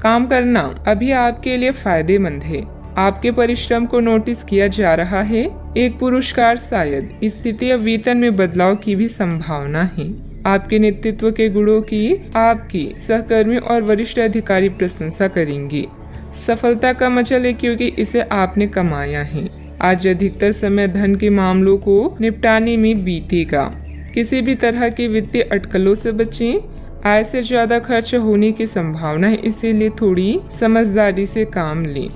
काम करना अभी आपके लिए फायदेमंद है। आपके परिश्रम को नोटिस किया जा रहा है। एक पुरस्कार, शायद स्थिति या वेतन में बदलाव की भी संभावना है। आपके नेतृत्व के गुणों की आपकी सहकर्मी और वरिष्ठ अधिकारी प्रशंसा करेंगे। सफलता का मजा ले क्योंकि इसे आपने कमाया है। आज अधिकतर समय धन के मामलों को निपटाने में बीतेगा। किसी भी तरह की वित्तीय अटकलों से बचें। आय से ज्यादा खर्च होने की संभावना है, इसीलिए थोड़ी समझदारी से काम लें।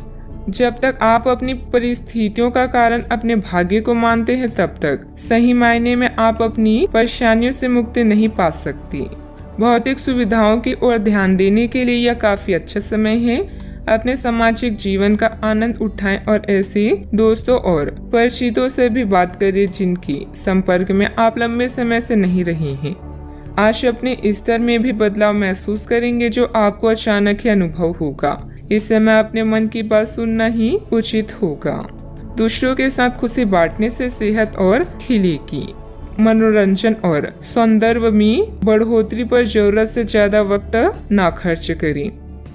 जब तक आप अपनी परिस्थितियों का कारण अपने भाग्य को मानते हैं, तब तक सही मायने में आप अपनी परेशानियों से मुक्ति नहीं पा सकती। भौतिक सुविधाओं की ओर ध्यान देने के लिए यह काफी अच्छा समय है। अपने सामाजिक जीवन का आनंद उठाएं और ऐसे दोस्तों और परिचितों से भी बात करें जिनकी संपर्क में आप लंबे समय से नहीं रहे हैं। आज अपने स्तर में भी बदलाव महसूस करेंगे जो आपको अचानक ही अनुभव होगा। इस समय अपने मन की बात सुनना ही उचित होगा। दूसरों के साथ खुशी बांटने से सेहत और खिलेगी। मनोरंजन और सौंदर्य में बढ़ोतरी पर जरूरत से ज्यादा वक्त ना खर्च करें।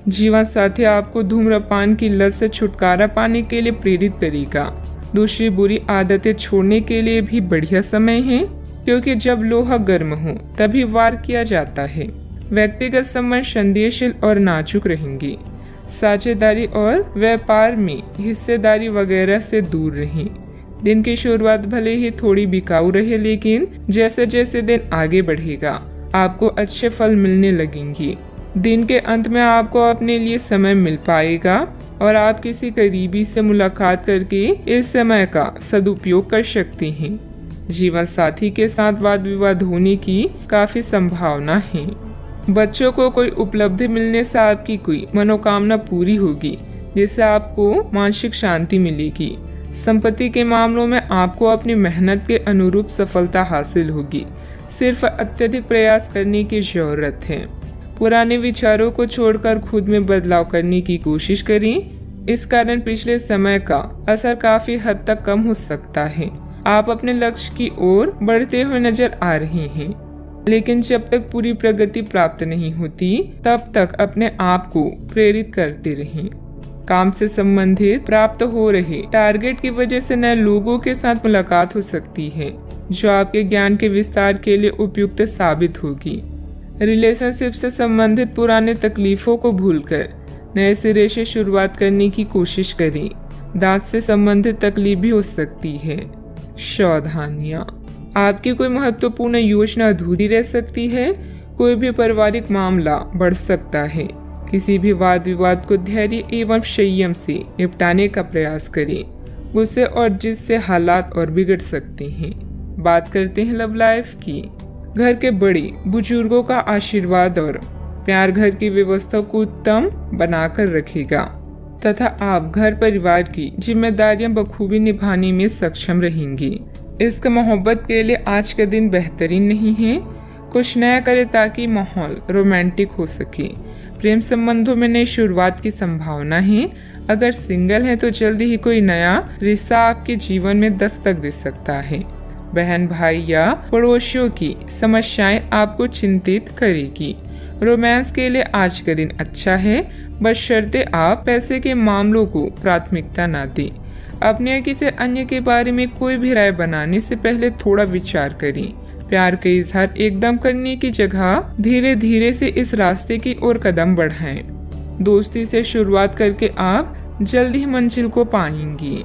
जीवन साथी आपको धूम्रपान की लत से छुटकारा पाने के लिए प्रेरित करेगा। दूसरी बुरी आदतें छोड़ने के लिए भी बढ़िया समय है, क्योंकि जब लोहा गर्म हो तभी वार किया जाता है। व्यक्तिगत संबंध संदेहशील और नाजुक रहेंगे। साझेदारी और व्यापार में हिस्सेदारी वगैरह से दूर रहें। दिन की शुरुआत भले ही थोड़ी बिकाऊ रहे, लेकिन जैसे जैसे दिन आगे बढ़ेगा आपको अच्छे फल मिलने लगेंगे। दिन के अंत में आपको अपने लिए समय मिल पाएगा और आप किसी करीबी से मुलाकात करके इस समय का सदुपयोग कर सकते हैं। जीवन साथी के साथ वाद विवाद होने की काफी संभावना है। बच्चों को कोई उपलब्धि मिलने से आपकी कोई मनोकामना पूरी होगी, जिससे आपको मानसिक शांति मिलेगी। संपत्ति के मामलों में आपको अपनी मेहनत के अनुरूप सफलता हासिल होगी। सिर्फ अत्यधिक प्रयास करने की जरूरत है। पुराने विचारों को छोड़कर खुद में बदलाव करने की कोशिश करें। इस कारण पिछले समय का असर काफी हद तक कम हो सकता है। आप अपने लक्ष्य की ओर बढ़ते हुए नजर आ रहे हैं, लेकिन जब तक पूरी प्रगति प्राप्त नहीं होती तब तक अपने आप को प्रेरित करते रहें। काम से संबंधित प्राप्त हो रहे टारगेट की वजह से नए लोगों के साथ मुलाकात हो सकती है, जो आपके ज्ञान के विस्तार के लिए उपयुक्त साबित होगी। रिलेशनशिप से संबंधित पुराने तकलीफों को भूलकर नए सिरे से शुरुआत करने की कोशिश करें। दांत से संबंधित तकलीफ भी हो सकती है। सावधानियां, आपकी कोई महत्वपूर्ण योजना अधूरी रह सकती है। कोई भी पारिवारिक मामला बढ़ सकता है। किसी भी वाद विवाद को धैर्य एवं संयम से निपटाने का प्रयास करें। गुस्से और जिद से हालात और बिगड़ सकते हैं। बात करते हैं लव लाइफ की। घर के बड़े बुजुर्गों का आशीर्वाद और प्यार घर की व्यवस्था को उत्तम बनाकर रखेगा तथा आप घर परिवार की जिम्मेदारियां बखूबी निभाने में सक्षम रहेंगे। इश्क मोहब्बत के लिए आज का दिन बेहतरीन नहीं है। कुछ नया करें ताकि माहौल रोमांटिक हो सके। प्रेम संबंधों में नई शुरुआत की संभावना है। अगर सिंगल है तो जल्दी ही कोई नया रिश्ता आपके जीवन में दस्तक दे सकता है। बहन भाई या पड़ोसियों की समस्याएं आपको चिंतित करेगी। रोमांस के लिए आज का दिन अच्छा है, बशर्ते आप पैसे के मामलों को प्राथमिकता न दें। अपने या किसी अन्य के बारे में कोई भी राय बनाने से पहले थोड़ा विचार करें। प्यार का इजहार एकदम करने की जगह धीरे धीरे से इस रास्ते की ओर कदम बढ़ाएं। दोस्ती से शुरुआत करके आप जल्द ही मंजिल को पाएंगे।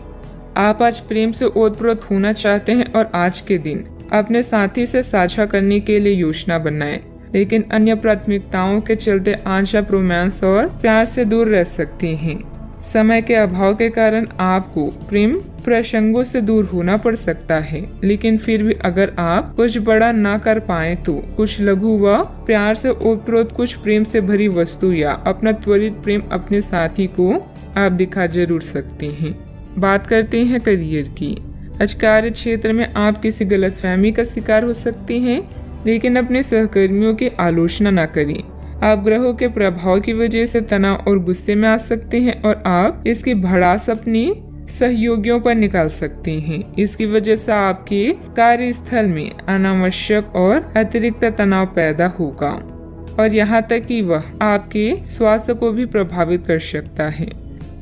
आप आज प्रेम से ओतप्रोत होना चाहते हैं और आज के दिन अपने साथी से साझा करने के लिए योजना बनाएं, लेकिन अन्य प्राथमिकताओं के चलते आज आप रोमांस और प्यार से दूर रह सकते हैं। समय के अभाव के कारण आपको प्रेम प्रसंगों से दूर होना पड़ सकता है, लेकिन फिर भी अगर आप कुछ बड़ा ना कर पाए तो कुछ लघु व प्यार से ओतप्रोत कुछ प्रेम से भरी वस्तु या अपना त्वरित प्रेम अपने साथी को आप दिखा जरूर सकते हैं। बात करते हैं करियर की। आज कार्य क्षेत्र में आप किसी गलतफहमी का शिकार हो सकते हैं, लेकिन अपने सहकर्मियों की आलोचना न करें। आप ग्रहों के प्रभाव की वजह से तनाव और गुस्से में आ सकते हैं और आप इसकी भड़ास अपने सहयोगियों पर निकाल सकते हैं। इसकी वजह से आपके कार्यस्थल में अनावश्यक और अतिरिक्त तनाव पैदा होगा। और यहाँ तक कि वह आपके स्वास्थ्य को भी प्रभावित कर सकता है।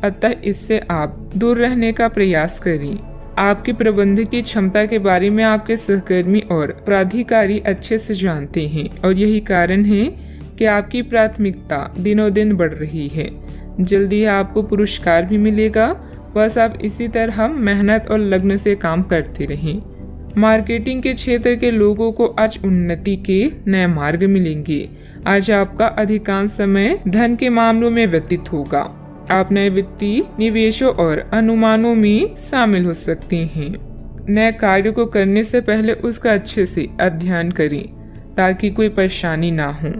अतः इससे आप दूर रहने का प्रयास करें। आपकी प्रबंधकीय क्षमता के बारे में आपके सहकर्मी और प्राधिकारी अच्छे से जानते हैं और यही कारण है कि आपकी प्राथमिकता दिनों दिन बढ़ रही है। जल्दी आपको पुरस्कार भी मिलेगा। बस आप इसी तरह मेहनत और लगन से काम करते रहें। मार्केटिंग के क्षेत्र के लोगों को आज उन्नति के नए मार्ग मिलेंगे। आज आपका अधिकांश समय धन के मामलों में व्यतीत होगा। आप नए वित्तीय निवेशों और अनुमानों में शामिल हो सकते हैं। नए कार्य को करने से पहले उसका अच्छे से अध्ययन करें ताकि कोई परेशानी ना हो।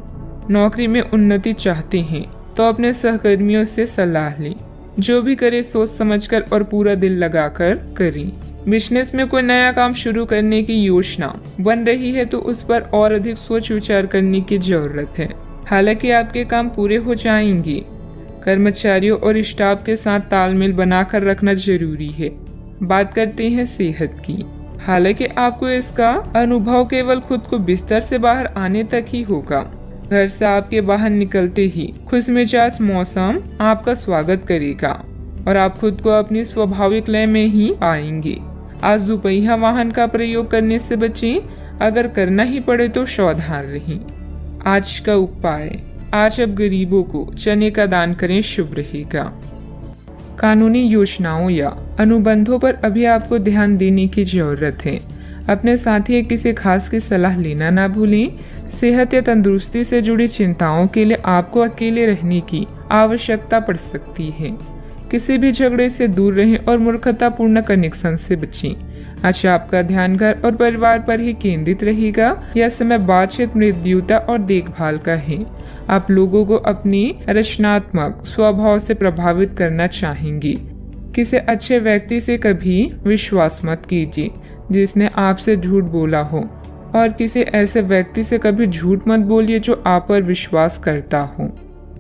नौकरी में उन्नति चाहते हैं तो अपने सहकर्मियों से सलाह लें। जो भी करे सोच समझकर और पूरा दिल लगाकर करें। बिजनेस में कोई नया काम शुरू करने की योजना बन रही है तो उस पर और अधिक सोच विचार करने की जरूरत है। हालांकि आपके काम पूरे हो जाएंगे। कर्मचारियों और स्टाफ के साथ तालमेल बनाकर रखना जरूरी है। बात करते हैं सेहत की। हालांकि आपको इसका अनुभव केवल खुद को बिस्तर से बाहर आने तक ही होगा। घर से आपके बाहर निकलते ही खुशमिजाज मौसम आपका स्वागत करेगा और आप खुद को अपनी स्वाभाविक लय में ही पाएंगे। आज दुपहिया वाहन का प्रयोग करने से बचें। अगर करना ही पड़े तो सावधान रहें। आज का उपाय, आज अब गरीबों को चने का दान करें, शुभ रहेगा। कानूनी योजनाओं या अनुबंधों पर अभी आपको ध्यान देने की जरूरत है। अपने साथी या किसी खास की सलाह लेना ना भूलें। सेहत या तंदुरुस्ती से जुड़ी चिंताओं के लिए आपको अकेले रहने की आवश्यकता पड़ सकती है। किसी भी झगड़े से दूर रहें और मूर्खतापूर्ण कनेक्शन से बचें। आज आपका ध्यान घर और परिवार पर ही केंद्रित रहेगा। यह समय बातचीत, मृत्युता और देखभाल का है। आप लोगों को अपनी रचनात्मक स्वभाव से प्रभावित करना चाहेंगे। किसी अच्छे व्यक्ति से कभी विश्वास मत कीजिए जिसने आपसे झूठ बोला हो, और किसी ऐसे व्यक्ति से कभी झूठ मत बोलिए जो आप पर विश्वास करता हो।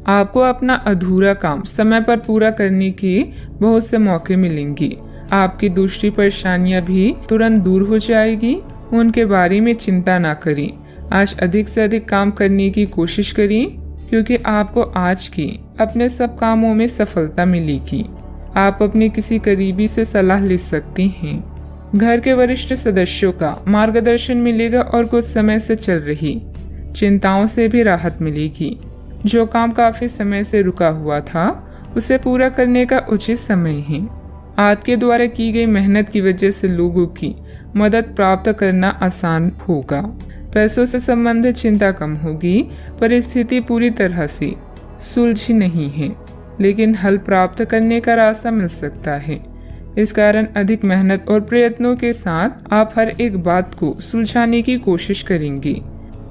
आपको अपना अधूरा काम समय पर पूरा करने के बहुत से मौके मिलेंगे। आपकी दूसरी परेशानियां भी तुरंत दूर हो जाएगी। उनके बारे में चिंता ना करें। आज अधिक से अधिक काम करने की कोशिश करें क्योंकि आपको आज के अपने सब कामों में सफलता मिलेगी। आप अपने किसी करीबी से सलाह ले सकते हैं। घर के वरिष्ठ सदस्यों का मार्गदर्शन मिलेगा और कुछ समय से चल रही चिंताओं से भी राहत मिलेगी। जो काम काफी समय से रुका हुआ था उसे पूरा करने का उचित समय है। आपके द्वारा की गई मेहनत की वजह से लोगों की मदद प्राप्त करना आसान होगा। पैसों से संबंधित चिंता कम होगी। परिस्थिति पूरी तरह से सुलझी नहीं है, लेकिन हल प्राप्त करने का रास्ता मिल सकता है। इस कारण अधिक मेहनत और प्रयत्नों के साथ आप हर एक बात को सुलझाने की कोशिश करेंगे।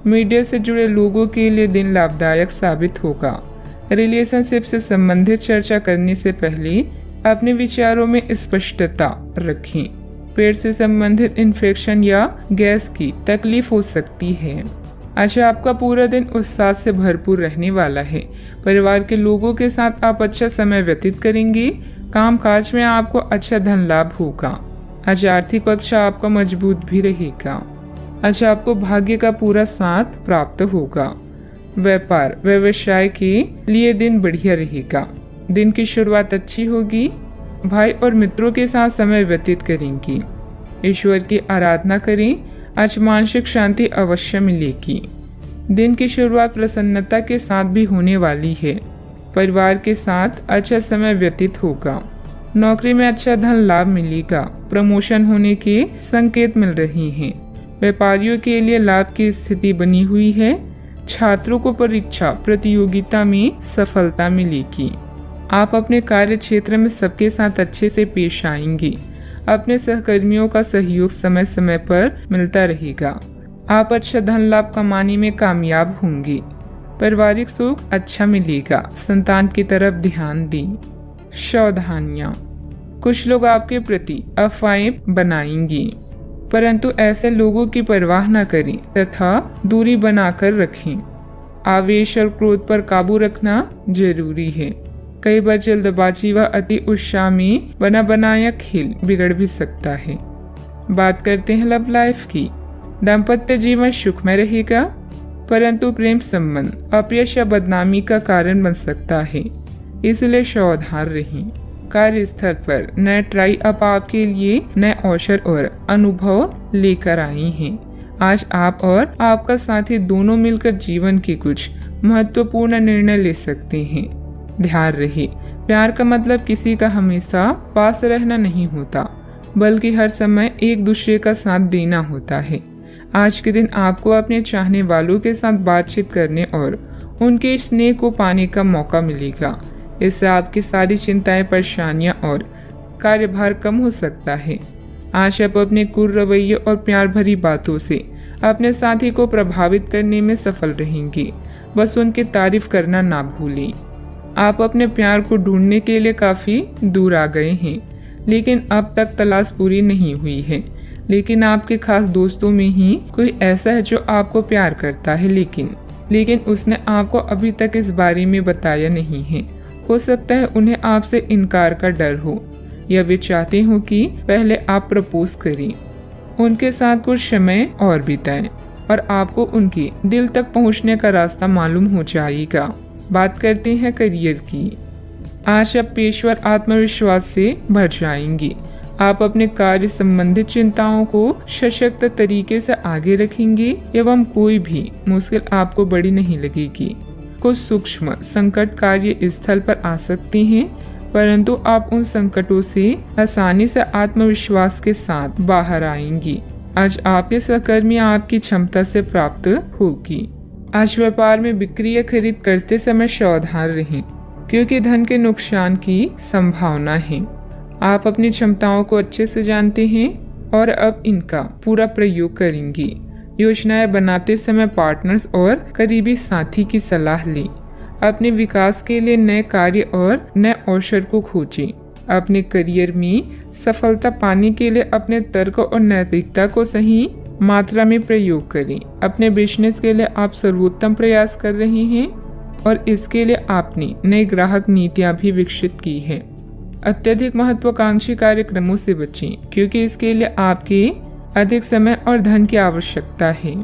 मीडिया से जुड़े लोगों के लिए दिन लाभदायक साबित होगा। रिलेशनशिप से संबंधित चर्चा करने से पहले अपने विचारों में स्पष्टता रखें। पेट से संबंधित इन्फेक्शन या गैस की तकलीफ हो सकती है। आज आपका पूरा दिन उत्साह से भरपूर रहने वाला है। परिवार के लोगों के साथ आप अच्छा समय व्यतीत करेंगे। कामकाज में आपको अच्छा धन लाभ होगा। आज आर्थिक पक्ष आपका मजबूत भी रहेगा। आज आपको भाग्य का पूरा साथ प्राप्त होगा। व्यापार व्यवसाय के लिए दिन बढ़िया रहेगा। दिन की शुरुआत अच्छी होगी। भाई और मित्रों के साथ समय व्यतीत करेंगी। ईश्वर की आराधना करें। आज मानसिक शांति अवश्य मिलेगी। दिन की शुरुआत प्रसन्नता के साथ भी होने वाली है। परिवार के साथ अच्छा समय व्यतीत होगा। नौकरी में अच्छा धन लाभ मिलेगा। प्रमोशन होने के संकेत मिल रहे हैं। व्यापारियों के लिए लाभ की स्थिति बनी हुई है। छात्रों को परीक्षा प्रतियोगिता में सफलता मिलेगी। आप अपने कार्य क्षेत्र में सबके साथ अच्छे से पेश आएंगे। अपने सहकर्मियों का सहयोग समय समय पर मिलता रहेगा। आप अच्छा धन लाभ कमाने में कामयाब होंगे। पारिवारिक सुख अच्छा मिलेगा। संतान की तरफ ध्यान दें। सावधानियां, कुछ लोग आपके प्रति अफवाहें बनाएंगे, परंतु ऐसे लोगों की परवाह न करें तथा दूरी बनाकर रखें। आवेश और क्रोध पर काबू रखना जरूरी है। कई बार जल्दबाजी व अति उत्साह में बना बनाया खेल बिगड़ भी सकता है। बात करते हैं लव लाइफ की। दाम्पत्य जीवन सुखमय रहेगा। परंतु प्रेम संबंध अपयश या बदनामी का कारण बन सकता है, इसलिए सावधान रहें। कार्यस्थल पर नए ट्राई अप आपके लिए नए अवसर और अनुभव लेकर आई हैं। आज आप और आपका साथी दोनों मिलकर जीवन के कुछ महत्वपूर्ण निर्णय ले सकते हैं। ध्यान रहे, प्यार का मतलब किसी का हमेशा पास रहना नहीं होता, बल्कि हर समय एक दूसरे का साथ देना होता है। आज के दिन आपको अपने चाहने वालों के साथ बातचीत करने और उनके स्नेह को पाने का मौका मिलेगा। इससे आपकी सारी चिंताएं, परेशानियां और कार्यभार कम हो सकता है। आज आप अपने क्रूर रवैये और प्यार भरी बातों से अपने साथी को प्रभावित करने में सफल रहेंगे। बस उनकी तारीफ करना ना भूलें। आप अपने प्यार को ढूंढने के लिए काफी दूर आ गए हैं, लेकिन अब तक तलाश पूरी नहीं हुई है। लेकिन आपके खास दोस्तों में ही कोई ऐसा है जो आपको प्यार करता है, लेकिन उसने आपको अभी तक इस बारे में बताया नहीं है। हो सकता है उन्हें आपसे इनकार का डर हो, या वे चाहते हो कि पहले आप प्रपोज करें। उनके साथ कुछ समय और बिताएं और आपको उनके दिल तक पहुंचने का रास्ता मालूम हो जाएगा। बात करते हैं करियर की। आज आप पेशेवर आत्मविश्वास से भर जाएंगे। आप अपने कार्य संबंधित चिंताओं को सशक्त तरीके से आगे रखेंगे एवं कोई भी मुश्किल आपको बड़ी नहीं लगेगी। कुछ सूक्ष्म संकट कार्य स्थल पर आ सकते हैं, परंतु आप उन संकटों से आसानी से आत्मविश्वास के साथ बाहर आएंगी। आज आपके सहकर्मी आपकी क्षमता से प्राप्त होगी। आज व्यापार में बिक्री या खरीद करते समय सावधान रहें, क्योंकि धन के नुकसान की संभावना है। आप अपनी क्षमताओं को अच्छे से जानते हैं और अब इनका पूरा प्रयोग करेंगे। योजनाएं बनाते समय पार्टनर्स और करीबी साथी की सलाह लें। अपने विकास के लिए नए कार्य और नए अवसर को खोजें। अपने करियर में सफलता पाने के लिए अपने तर्क और नैतिकता को सही मात्रा में प्रयोग करें। अपने बिजनेस के लिए आप सर्वोत्तम प्रयास कर रहे हैं और इसके लिए आपने नई ग्राहक नीतियां भी विकसित की हैं। अत्यधिक महत्वाकांक्षी कार्यक्रमों से बचें, क्योंकि इसके लिए आपके अधिक समय और धन की आवश्यकता है।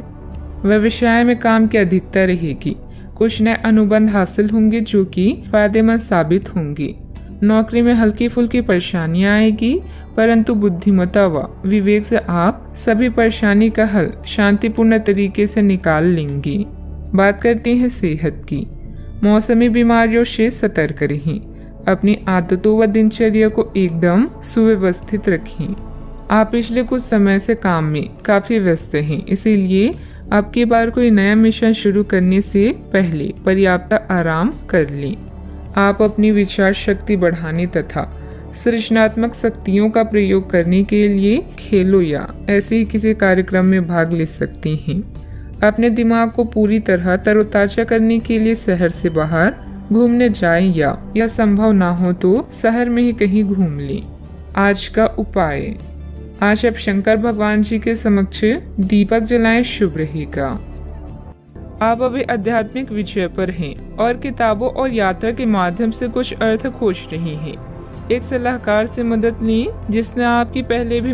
व्यवसाय में काम की अधिकता रहेगी। कुछ नए अनुबंध हासिल होंगे जो कि फायदेमंद साबित होंगे। नौकरी में हल्की फुल्की परेशानियां आएगी, परंतु बुद्धिमत्ता व विवेक से आप सभी परेशानी का हल शांतिपूर्ण तरीके से निकाल लेंगे। बात करते हैं सेहत की। मौसमी बीमारियों से सतर्क रहें। अपनी आदतों व दिनचर्या को एकदम सुव्यवस्थित रखें। आप पिछले कुछ समय से काम में काफी व्यस्त हैं, इसीलिए अब की बार कोई नया मिशन शुरू करने से पहले पर्याप्त आराम कर लें। आप अपनी विचार शक्ति बढ़ाने तथा सृजनात्मक शक्तियों का प्रयोग करने के लिए खेलों या ऐसे ही किसी कार्यक्रम में भाग ले सकते हैं। अपने दिमाग को पूरी तरह तरोताजा करने के लिए शहर से बाहर घूमने जाएं या संभव ना हो तो शहर में ही कहीं घूम लें। आज का उपाय। आज आप शंकर भगवान जी के समक्ष दीपक जलाएं, शुभ रहेगा। आप अभी आध्यात्मिक विषय पर हैं और किताबों और यात्रा के माध्यम से कुछ अर्थ खोज रहे हैं। एक सलाहकार से मदद लें जिसने आपकी पहले भी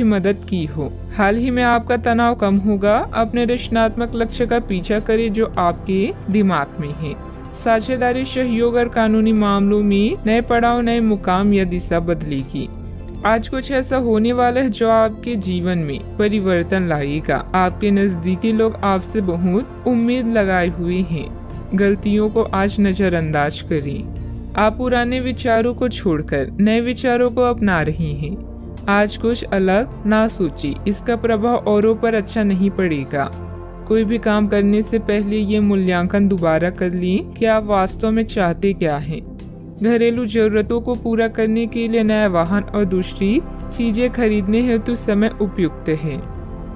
मदद की हो। हाल ही में आपका तनाव कम होगा। अपने रचनात्मक लक्ष्य का पीछा करें जो आपके दिमाग में है। साझेदारी, सहयोग और कानूनी मामलों में नए पड़ाव, नए मुकाम या दिशा बदलेगी। आज कुछ ऐसा होने वाला है जो आपके जीवन में परिवर्तन लाएगा। आपके नजदीकी लोग आपसे बहुत उम्मीद लगाए हुए हैं। गलतियों को आज नजरअंदाज करें। आप पुराने विचारों को छोड़कर नए विचारों को अपना रहे हैं। आज कुछ अलग ना सोचिए, इसका प्रभाव औरों पर अच्छा नहीं पड़ेगा। कोई भी काम करने से पहले ये मूल्यांकन दोबारा कर लें कि आप वास्तव में चाहते क्या हैं। घरेलू जरूरतों को पूरा करने के लिए नया वाहन और दूसरी चीजें खरीदने हेतु समय उपयुक्त है।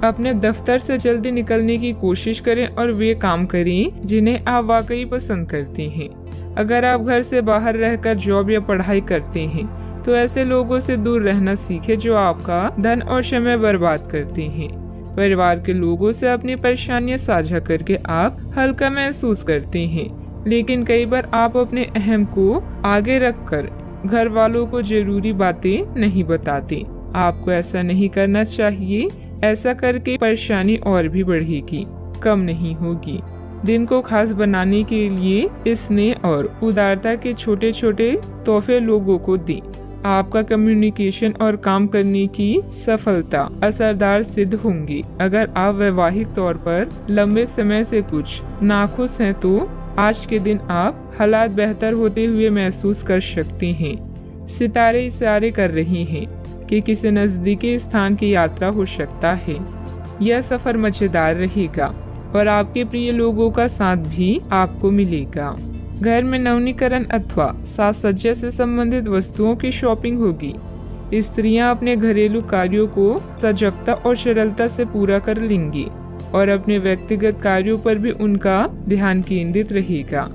अपने दफ्तर से जल्दी निकलने की कोशिश करें और वे काम करें जिन्हें आप वाकई पसंद करते हैं। अगर आप घर से बाहर रहकर जॉब या पढ़ाई करते हैं तो ऐसे लोगों से दूर रहना सीखें जो आपका धन और समय बर्बाद करते हैं। परिवार के लोगों से अपनी परेशानियां साझा करके आप हल्का महसूस करते हैं, लेकिन कई बार आप अपने अहम को आगे रखकर घर वालों को जरूरी बातें नहीं बताते। आपको ऐसा नहीं करना चाहिए। ऐसा करके परेशानी और भी बढ़ेगी, कम नहीं होगी। दिन को खास बनाने के लिए स्नेह और उदारता के छोटे छोटे तोहफे लोगों को दें। आपका कम्युनिकेशन और काम करने की सफलता असरदार सिद्ध होंगी। अगर आप वैवाहिक तौर पर लंबे समय से कुछ नाखुश हैं तो आज के दिन आप हालात बेहतर होते हुए महसूस कर सकते हैं। सितारे इशारे कर रहे हैं कि किसी नजदीकी स्थान की यात्रा हो सकता है। यह सफर मजेदार रहेगा और आपके प्रिय लोगों का साथ भी आपको मिलेगा। घर में नवीनीकरण अथवा साज सज्जा से संबंधित वस्तुओं की शॉपिंग होगी। स्त्रियां अपने घरेलू कार्यों को सजगता और सरलता से पूरा कर लेंगी और अपने व्यक्तिगत कार्यों पर भी उनका ध्यान केंद्रित रहेगा।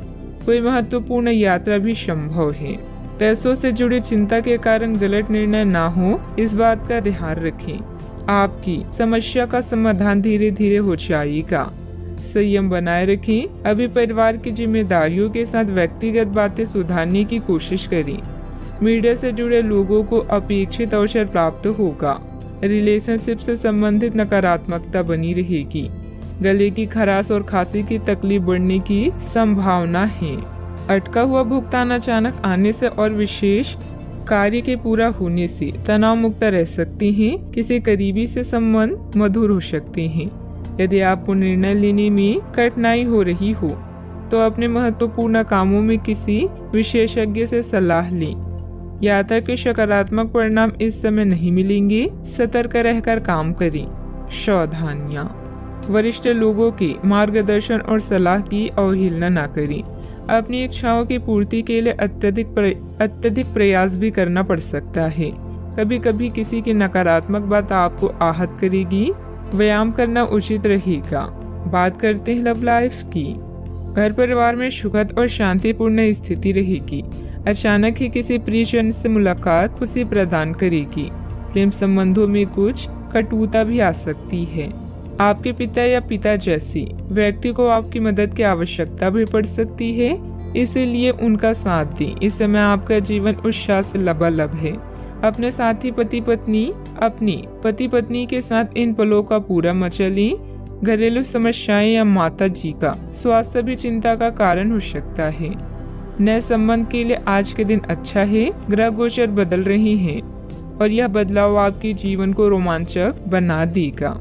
कोई महत्वपूर्ण यात्रा भी संभव है। पैसों से जुड़ी चिंता के कारण गलत निर्णय ना हो, इस बात का ध्यान रखें। आपकी समस्या का समाधान धीरे धीरे हो जाएगा। संयम बनाए रखें। अभी परिवार की जिम्मेदारियों के साथ व्यक्तिगत बातें सुधारने की कोशिश करें। मीडिया से जुड़े लोगों को अपेक्षित अवसर प्राप्त होगा। रिलेशनशिप से संबंधित नकारात्मकता बनी रहेगी। गले की खराश और खांसी की तकलीफ बढ़ने की संभावना है। अटका हुआ भुगतान अचानक आने से और विशेष कार्य के पूरा होने से तनाव मुक्त रह सकते हैं। किसी करीबी से संबंध मधुर हो सकते हैं। यदि आपको निर्णय लेने में कठिनाई हो रही हो तो अपने महत्वपूर्ण कामों में किसी विशेषज्ञ से सलाह लें। यात्रा के सकारात्मक परिणाम इस समय नहीं मिलेंगे। सतर्क रहकर काम करें। सावधानियां। वरिष्ठ लोगों के मार्गदर्शन और सलाह की अवहेलना न करें। अपनी इच्छाओं की पूर्ति के लिए अत्यधिक प्रयास भी करना पड़ सकता है। कभी कभी किसी की नकारात्मक बात आपको आहत करेगी। व्यायाम करना उचित रहेगा। बात करते हैं लव लाइफ की। घर परिवार में सुखद और शांतिपूर्ण स्थिति रहेगी। अचानक ही किसी प्रियजन से मुलाकात खुशी प्रदान करेगी। प्रेम संबंधों में कुछ कटुता भी आ सकती है। आपके पिता या पिता जैसी व्यक्ति को आपकी मदद की आवश्यकता भी पड़ सकती है, इसीलिए उनका साथ दें। इस समय आपका जीवन उत्साह से लबालब है। अपने साथी पति पत्नी के साथ इन पलों का पूरा मजा लें। घरेलू समस्याएं या माता जी का स्वास्थ्य भी चिंता का कारण हो सकता है। नए संबंध के लिए आज के दिन अच्छा है। ग्रह गोचर बदल रहे हैं और यह बदलाव आपके जीवन को रोमांचक बना देगा।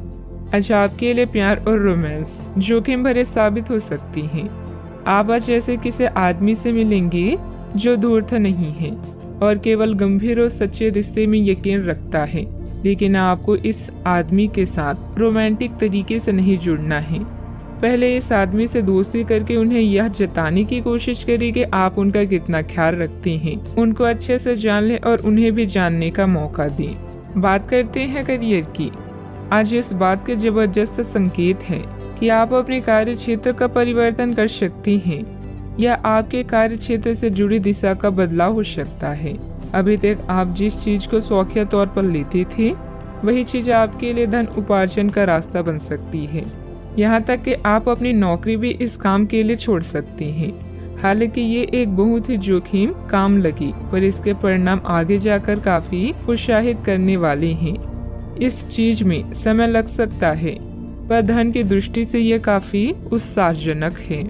आज आपके लिए प्यार और रोमांस जोखिम भरे साबित हो सकती हैं। आप आज ऐसे किसी आदमी से मिलेंगे जो धूर्त नहीं है और केवल गंभीर और सच्चे रिश्ते में यकीन रखता है, लेकिन आपको इस आदमी के साथ रोमांटिक तरीके से नहीं जुड़ना है। पहले इस आदमी से दोस्ती करके उन्हें यह जताने की कोशिश करें कि आप उनका कितना ख्याल रखते हैं। उनको अच्छे से जान लें और उन्हें भी जानने का मौका दें। बात करते हैं करियर की। आज इस बात के जबरदस्त संकेत है कि आप अपने कार्य क्षेत्र का परिवर्तन कर सकते हैं या आपके कार्य क्षेत्र से जुड़ी दिशा का बदलाव हो सकता है। अभी तक आप जिस चीज को शौकिया तौर पर लेते थे वही चीज आपके लिए धन उपार्जन का रास्ता बन सकती है। यहाँ तक कि आप अपनी नौकरी भी इस काम के लिए छोड़ सकते हैं। हालांकि ये एक बहुत ही जोखिम काम लगी, पर इसके परिणाम आगे जाकर काफी उत्साहित करने वाले हैं। इस चीज में समय लग सकता है, पर धन की दृष्टि से यह काफी उत्साहजनक है।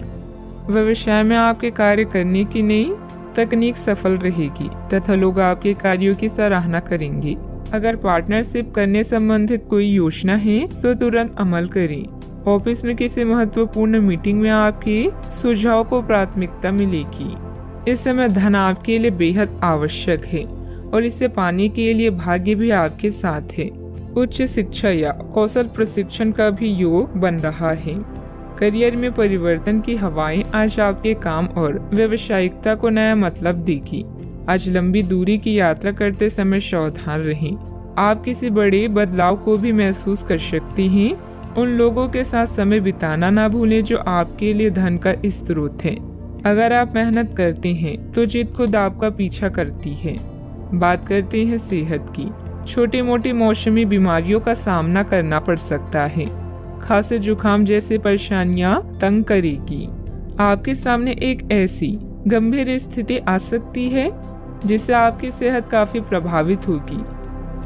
व्यवसाय में आपके कार्य करने की नई तकनीक सफल रहेगी तथा लोग आपके कार्यों की सराहना करेंगे। अगर पार्टनरशिप करने संबंधित कोई योजना है तो तुरंत अमल करें। ऑफिस में किसी महत्वपूर्ण मीटिंग में आपके सुझाव को प्राथमिकता मिलेगी। इस समय धन आपके लिए बेहद आवश्यक है और इसे पाने के लिए भाग्य भी आपके साथ है। उच्च शिक्षा या कौशल प्रशिक्षण का भी योग बन रहा है। करियर में परिवर्तन की हवाएं आज आपके काम और व्यावसायिकता को नया मतलब देगी। आज लंबी दूरी की यात्रा करते समय सावधान रहें। आप किसी बड़े बदलाव को भी महसूस कर सकती हैं। उन लोगों के साथ समय बिताना ना भूलें जो आपके लिए धन का स्रोत है। अगर आप मेहनत करते हैं तो जीत खुद आपका पीछा करती है। बात करते हैं सेहत की। छोटी मोटी मौसमी बीमारियों का सामना करना पड़ सकता है। खांसी जुकाम जैसी परेशानियां तंग करेगी। आपके सामने एक ऐसी गंभीर स्थिति आ सकती है जिससे आपकी सेहत काफी प्रभावित होगी।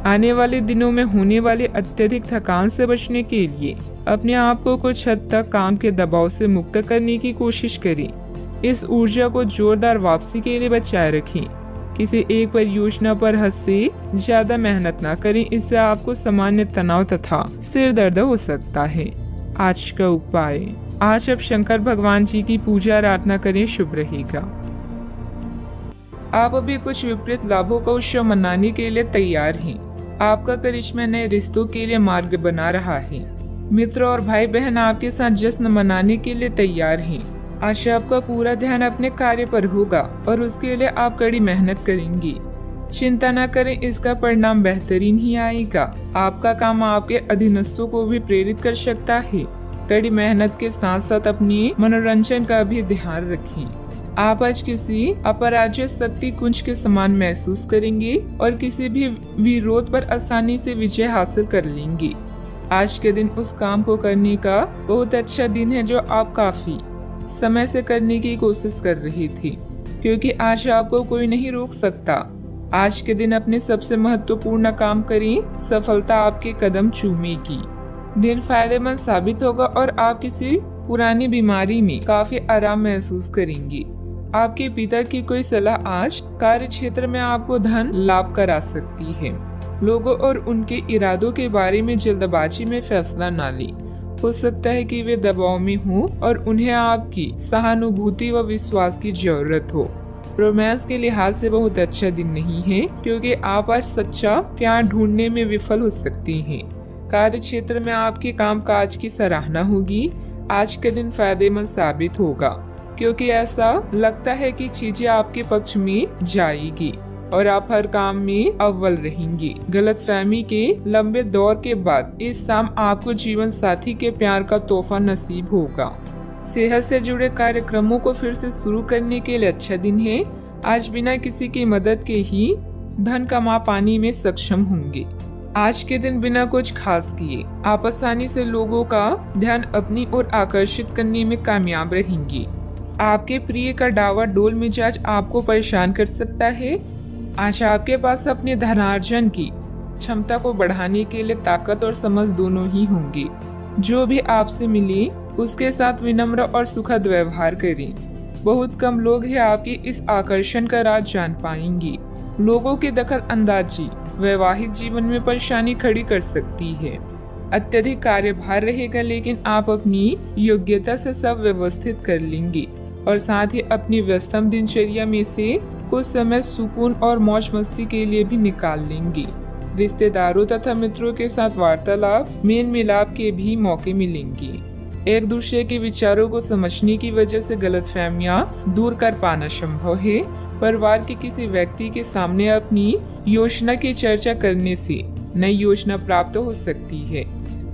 आने वाले दिनों में होने वाली अत्यधिक थकान से बचने के लिए अपने आप को कुछ हद तक काम के दबाव से मुक्त करने की कोशिश करें। इस ऊर्जा को जोरदार वापसी के लिए बचाए रखें। किसी एक परियोजना पर हद से ज्यादा मेहनत ना करें, इससे आपको सामान्य तनाव तथा सिर दर्द हो सकता है। आज का उपाय, आज आप शंकर भगवान जी की पूजा आराधना करें, शुभ रहेगा। आप अभी कुछ विपरीत लाभों का उत्सव मनाने के लिए तैयार हैं। आपका करिश्मा नए रिश्तों के लिए मार्ग बना रहा है। मित्र और भाई बहन आपके साथ जश्न मनाने के लिए तैयार हैं। आज आपका पूरा ध्यान अपने कार्य पर होगा और उसके लिए आप कड़ी मेहनत करेंगी। चिंता न करें, इसका परिणाम बेहतरीन ही आएगा। आपका काम आपके अधीनस्थों को भी प्रेरित कर सकता है। कड़ी मेहनत के साथ साथ अपनी मनोरंजन का भी ध्यान रखें। आप आज किसी अपराज्य शक्ति कुंज के समान महसूस करेंगे और किसी भी विरोध पर आसानी से विजय हासिल कर लेंगे। आज के दिन उस काम को करने का बहुत अच्छा दिन है जो आप काफी समय से करने की कोशिश कर रही थी, क्योंकि आज आपको कोई नहीं रोक सकता। आज के दिन अपने सबसे महत्वपूर्ण काम करें, सफलता आपके कदम चूमेगी। दिन फायदेमंद साबित होगा और आप किसी पुरानी बीमारी में काफी आराम महसूस करेंगी। आपके पिता की कोई सलाह आज कार्य क्षेत्र में आपको धन लाभ करा सकती है। लोगों और उनके इरादों के बारे में जल्दबाजी में फैसला न लें। हो सकता है कि वे दबाव में हों और उन्हें आपकी सहानुभूति व विश्वास की जरूरत हो। रोमांस के लिहाज से बहुत अच्छा दिन नहीं है, क्योंकि आप आज सच्चा प्यार ढूंढने में विफल हो सकती हैं। कार्य क्षेत्र में आपके कामकाज की सराहना होगी। आज का दिन फायदेमंद साबित होगा, क्योंकि ऐसा लगता है कि चीजें आपके पक्ष में जाएगी और आप हर काम में अव्वल रहेंगी। गलतफहमी के लंबे दौर के बाद इस शाम आपको जीवन साथी के प्यार का तोहफा नसीब होगा। सेहत से जुड़े कार्यक्रमों को फिर से शुरू करने के लिए अच्छा दिन है। आज बिना किसी की मदद के ही धन कमा पाने में सक्षम होंगे। आज के दिन बिना कुछ खास किए आप आसानी से लोगों का ध्यान अपनी ओर आकर्षित करने में कामयाब रहेंगी। आपके प्रिय का डावाडोल मिजाज आपको परेशान कर सकता है। आज आपके पास अपने धनार्जन की क्षमता को बढ़ाने के लिए ताकत और समझ दोनों ही होंगी। जो भी आपसे मिले उसके साथ विनम्र और सुखद व्यवहार करें। बहुत कम लोग हैं आपके इस आकर्षण का राज जान पाएंगे। लोगों की दखल अंदाजी वैवाहिक जीवन में परेशानी खड़ी कर सकती है। अत्यधिक कार्यभार रहेगा, लेकिन आप अपनी योग्यता से सब व्यवस्थित कर लेंगे और साथ ही अपनी व्यस्तम दिनचर्या में से कुछ समय सुकून और मौज मस्ती के लिए भी निकाल लेंगे। रिश्तेदारों तथा मित्रों के साथ वार्तालाप, मेल मिलाप के भी मौके मिलेंगे। एक दूसरे के विचारों को समझने की वजह से गलतफहमियां दूर कर पाना संभव है। परिवार के किसी व्यक्ति के सामने अपनी योजना की चर्चा करने से नई योजना प्राप्त हो सकती है।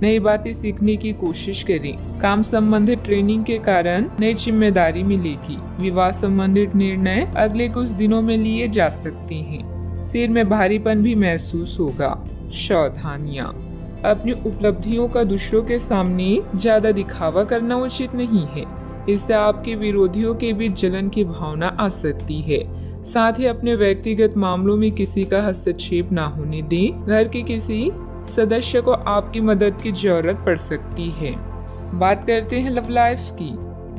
नई बातें सीखने की कोशिश करें। काम संबंधित ट्रेनिंग के कारण नई जिम्मेदारी मिलेगी। विवाह संबंधित निर्णय अगले कुछ दिनों में लिए जा सकते हैं। सिर में भारीपन भी महसूस होगा। सावधानियां, अपनी उपलब्धियों का दूसरों के सामने ज्यादा दिखावा करना उचित नहीं है। इससे आपके विरोधियों के बीच जलन की भावना आ सकती है। साथ ही अपने व्यक्तिगत मामलों में किसी का हस्तक्षेप न होने दें। घर के किसी सदस्य को आपकी मदद की जरूरत पड़ सकती है। बात करते हैं लव लाइफ की।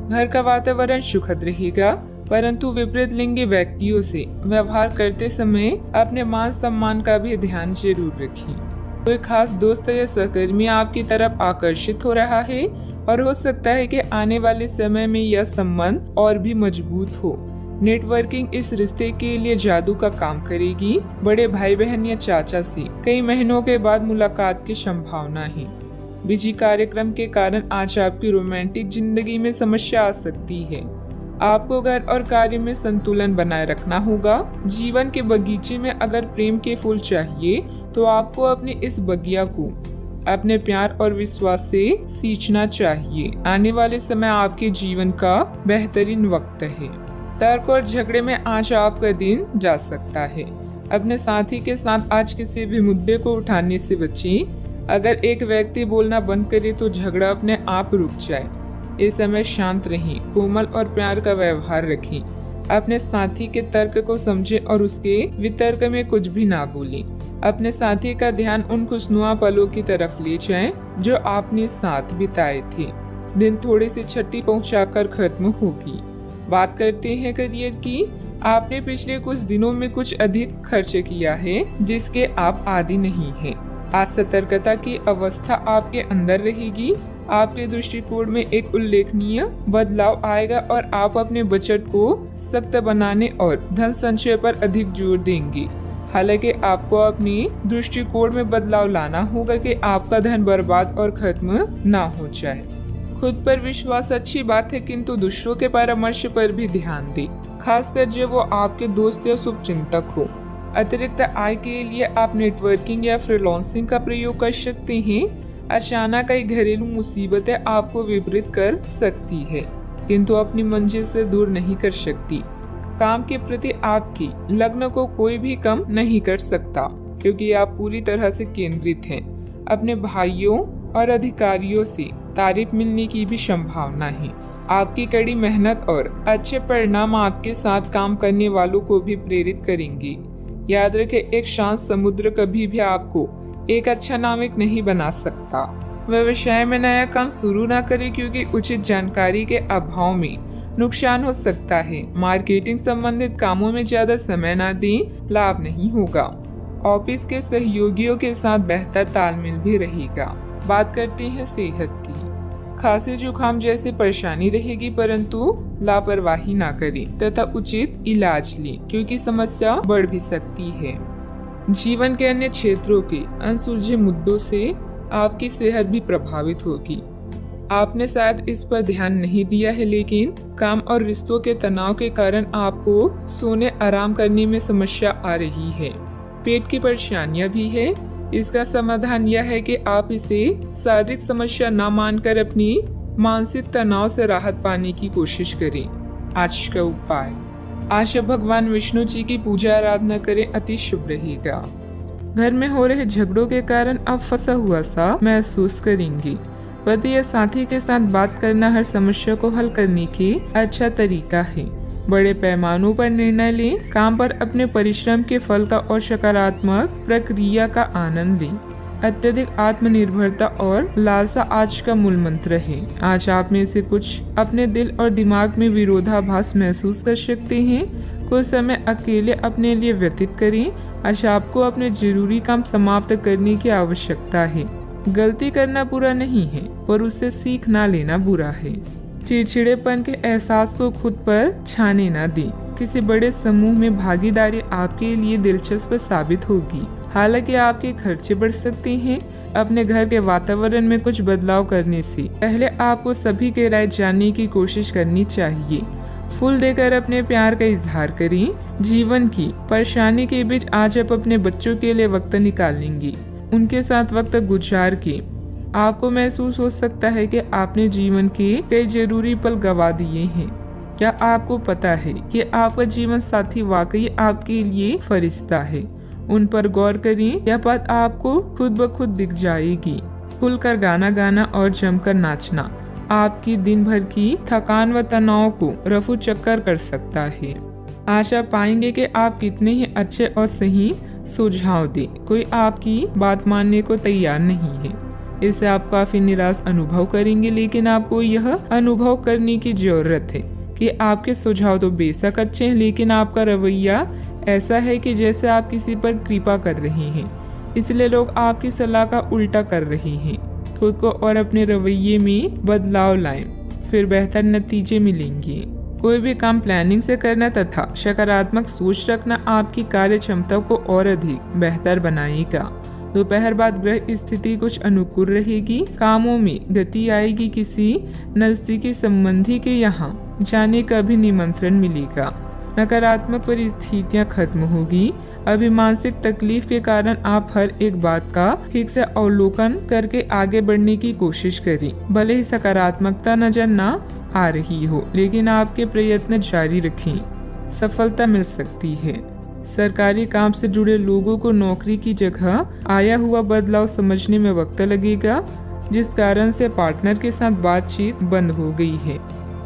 घर का वातावरण सुखद रहेगा, परंतु विपरीत लिंगी व्यक्तियों से व्यवहार करते समय अपने मान सम्मान का भी ध्यान जरूर रखें। कोई खास दोस्त या सहकर्मी आपकी तरफ आकर्षित हो रहा है और हो सकता है कि आने वाले समय में यह संबंध और भी मजबूत हो। नेटवर्किंग इस रिश्ते के लिए जादू का काम करेगी। बड़े भाई बहन या चाचा से कई महीनों के बाद मुलाकात की संभावना है। बिजी कार्यक्रम के कारण आज आपकी रोमांटिक जिंदगी में समस्या आ सकती है। आपको घर और कार्य में संतुलन बनाए रखना होगा। जीवन के बगीचे में अगर प्रेम के फूल चाहिए तो आपको अपने इस बगिया को अपने प्यार और विश्वास से सींचना चाहिए। आने वाले समय आपके जीवन का बेहतरीन वक्त है। तर्क और झगड़े में आज आपका दिन जा सकता है। अपने साथी के साथ आज किसी भी मुद्दे को उठाने से बचें। अगर एक व्यक्ति बोलना बंद करे तो झगड़ा अपने आप रुक जाए। इस समय शांत रहें, कोमल और प्यार का व्यवहार रखें। अपने साथी के तर्क को समझें और उसके वितर्क में कुछ भी ना भूलें। अपने साथी का ध्यान उन खुशनुमा पलों की तरफ ले जाएं जो आपने साथ बिताए थे। दिन थोड़ी सी छठी पहुंचाकर खत्म होगी। बात करते हैं करियर की। आपने पिछले कुछ दिनों में कुछ अधिक खर्च किया है जिसके आप आदी नहीं हैं। आज सतर्कता की अवस्था आपके अंदर रहेगी। आपके दृष्टिकोण में एक उल्लेखनीय बदलाव आएगा और आप अपने बजट को सख्त बनाने और धन संचय पर अधिक जोर देंगे। हालांकि आपको अपनी दृष्टिकोण में बदलाव लाना होगा कि आपका धन बर्बाद और खत्म ना हो जाए। खुद पर विश्वास अच्छी बात है, किंतु दूसरों के परामर्श पर भी ध्यान दें, खासकर जब वो आपके दोस्त या शुभचिंतक हो। अतिरिक्त आय के लिए आप नेटवर्किंग या फ्रीलांसिंग का प्रयोग कर सकते हैं। अचानक कई घरेलू मुसीबतें आपको विपरीत कर सकती है, किंतु अपनी मंजिल से दूर नहीं कर सकती। काम के प्रति आपकी लगन को कोई भी कम नहीं कर सकता, क्योंकि आप पूरी तरह से केंद्रित हैं। अपने भाइयों और अधिकारियों से तारीफ मिलने की भी संभावना है। आपकी कड़ी मेहनत और अच्छे परिणाम आपके साथ काम करने वालों को भी प्रेरित करेंगे। याद रखें, एक शांत समुद्र कभी भी आपको एक अच्छा नाविक नहीं बना सकता। व्यवसाय में नया काम शुरू न करें, क्योंकि उचित जानकारी के अभाव में नुकसान हो सकता है। मार्केटिंग संबंधित कामों में ज्यादा समय न दें, लाभ नहीं होगा। ऑफिस के सहयोगियों के साथ बेहतर तालमेल भी रहेगा। बात करते हैं सेहत की। खांसी जुकाम जैसी परेशानी रहेगी, परंतु लापरवाही ना करें तथा उचित इलाज लें, क्योंकि समस्या बढ़ भी सकती है। जीवन के अन्य क्षेत्रों के अनसुलझे मुद्दों से आपकी सेहत भी प्रभावित होगी। आपने शायद इस पर ध्यान नहीं दिया है, लेकिन काम और रिश्तों के तनाव के कारण आपको सोने आराम करने में समस्या आ रही है। पेट की परेशानियां भी है। इसका समाधान यह है कि आप इसे शारीरिक समस्या न मानकर अपनी मानसिक तनाव से राहत पाने की कोशिश करें। आज का उपाय, आज भगवान विष्णु जी की पूजा आराधना करें, अति शुभ रहेगा। घर में हो रहे झगड़ों के कारण आप फंसा हुआ सा महसूस करेंगे। पति या साथी के साथ बात करना हर समस्या को हल करने की अच्छा तरीका है। बड़े पैमानों पर निर्णय लें, काम पर अपने परिश्रम के फल का और सकारात्मक प्रक्रिया का आनंद लें। अत्यधिक आत्मनिर्भरता और लालसा आज का मूल मंत्र है। आज आप में से कुछ अपने दिल और दिमाग में विरोधाभास महसूस कर सकते हैं। कुछ समय अकेले अपने लिए व्यतीत करें। आज आपको अपने जरूरी काम समाप्त करने की आवश्यकता है। गलती करना बुरा नहीं है, पर उससे सीख ना लेना बुरा है। चिड़चिड़ेपन के एहसास को खुद पर छाने ना दें। किसी बड़े समूह में भागीदारी आपके लिए दिलचस्प साबित होगी। हालांकि आपके खर्चे बढ़ सकते हैं। अपने घर के वातावरण में कुछ बदलाव करने से पहले आपको सभी की राय जानने की कोशिश करनी चाहिए। फूल देकर अपने प्यार का इजहार करें। जीवन की परेशानी के बीच आज आप अपने बच्चों के लिए वक्त निकालेंगे। उनके साथ वक्त गुजार के आपको महसूस हो सकता है कि आपने जीवन के कई जरूरी पल गवा दिए हैं। क्या आपको पता है कि आपका जीवन साथी वाकई आपके लिए फरिश्ता है? उन पर गौर करें। यह बात आपको खुद ब खुद दिख जाएगी। खुलकर गाना गाना और जमकर नाचना आपकी दिन भर की थकान व तनाव को रफू चक्कर कर सकता है। आज आप पाएंगे कि आप कितने ही अच्छे और सही सुझाव दें, कोई आपकी बात मानने को तैयार नहीं है। इससे आप काफी निराश अनुभव करेंगे, लेकिन आपको यह अनुभव करने की जरूरत है कि आपके सुझाव तो बेशक अच्छे हैं, लेकिन आपका रवैया ऐसा है कि जैसे आप किसी पर कृपा कर रहे हैं, इसलिए लोग आपकी सलाह का उल्टा कर रहे हैं। खुद को और अपने रवैये में बदलाव लाएं, फिर बेहतर नतीजे मिलेंगे। कोई भी काम प्लानिंग से करना तथा सकारात्मक सोच रखना आपकी कार्य क्षमता को और अधिक बेहतर बनाएगा। दोपहर बाद ग्रह स्थिति कुछ अनुकूल रहेगी। कामों में गति आएगी। किसी नजदीकी संबंधी के यहाँ जाने का भी निमंत्रण मिलेगा। नकारात्मक परिस्थितियाँ खत्म होगी। अभी मानसिक तकलीफ के कारण आप हर एक बात का ठीक से अवलोकन करके आगे बढ़ने की कोशिश करें। भले ही सकारात्मकता नजर न आ रही हो, लेकिन आपके प्रयत्न जारी रखें, सफलता मिल सकती है। सरकारी काम से जुड़े लोगों को नौकरी की जगह आया हुआ बदलाव समझने में वक्त लगेगा, जिस कारण से पार्टनर के साथ बातचीत बंद हो गई है,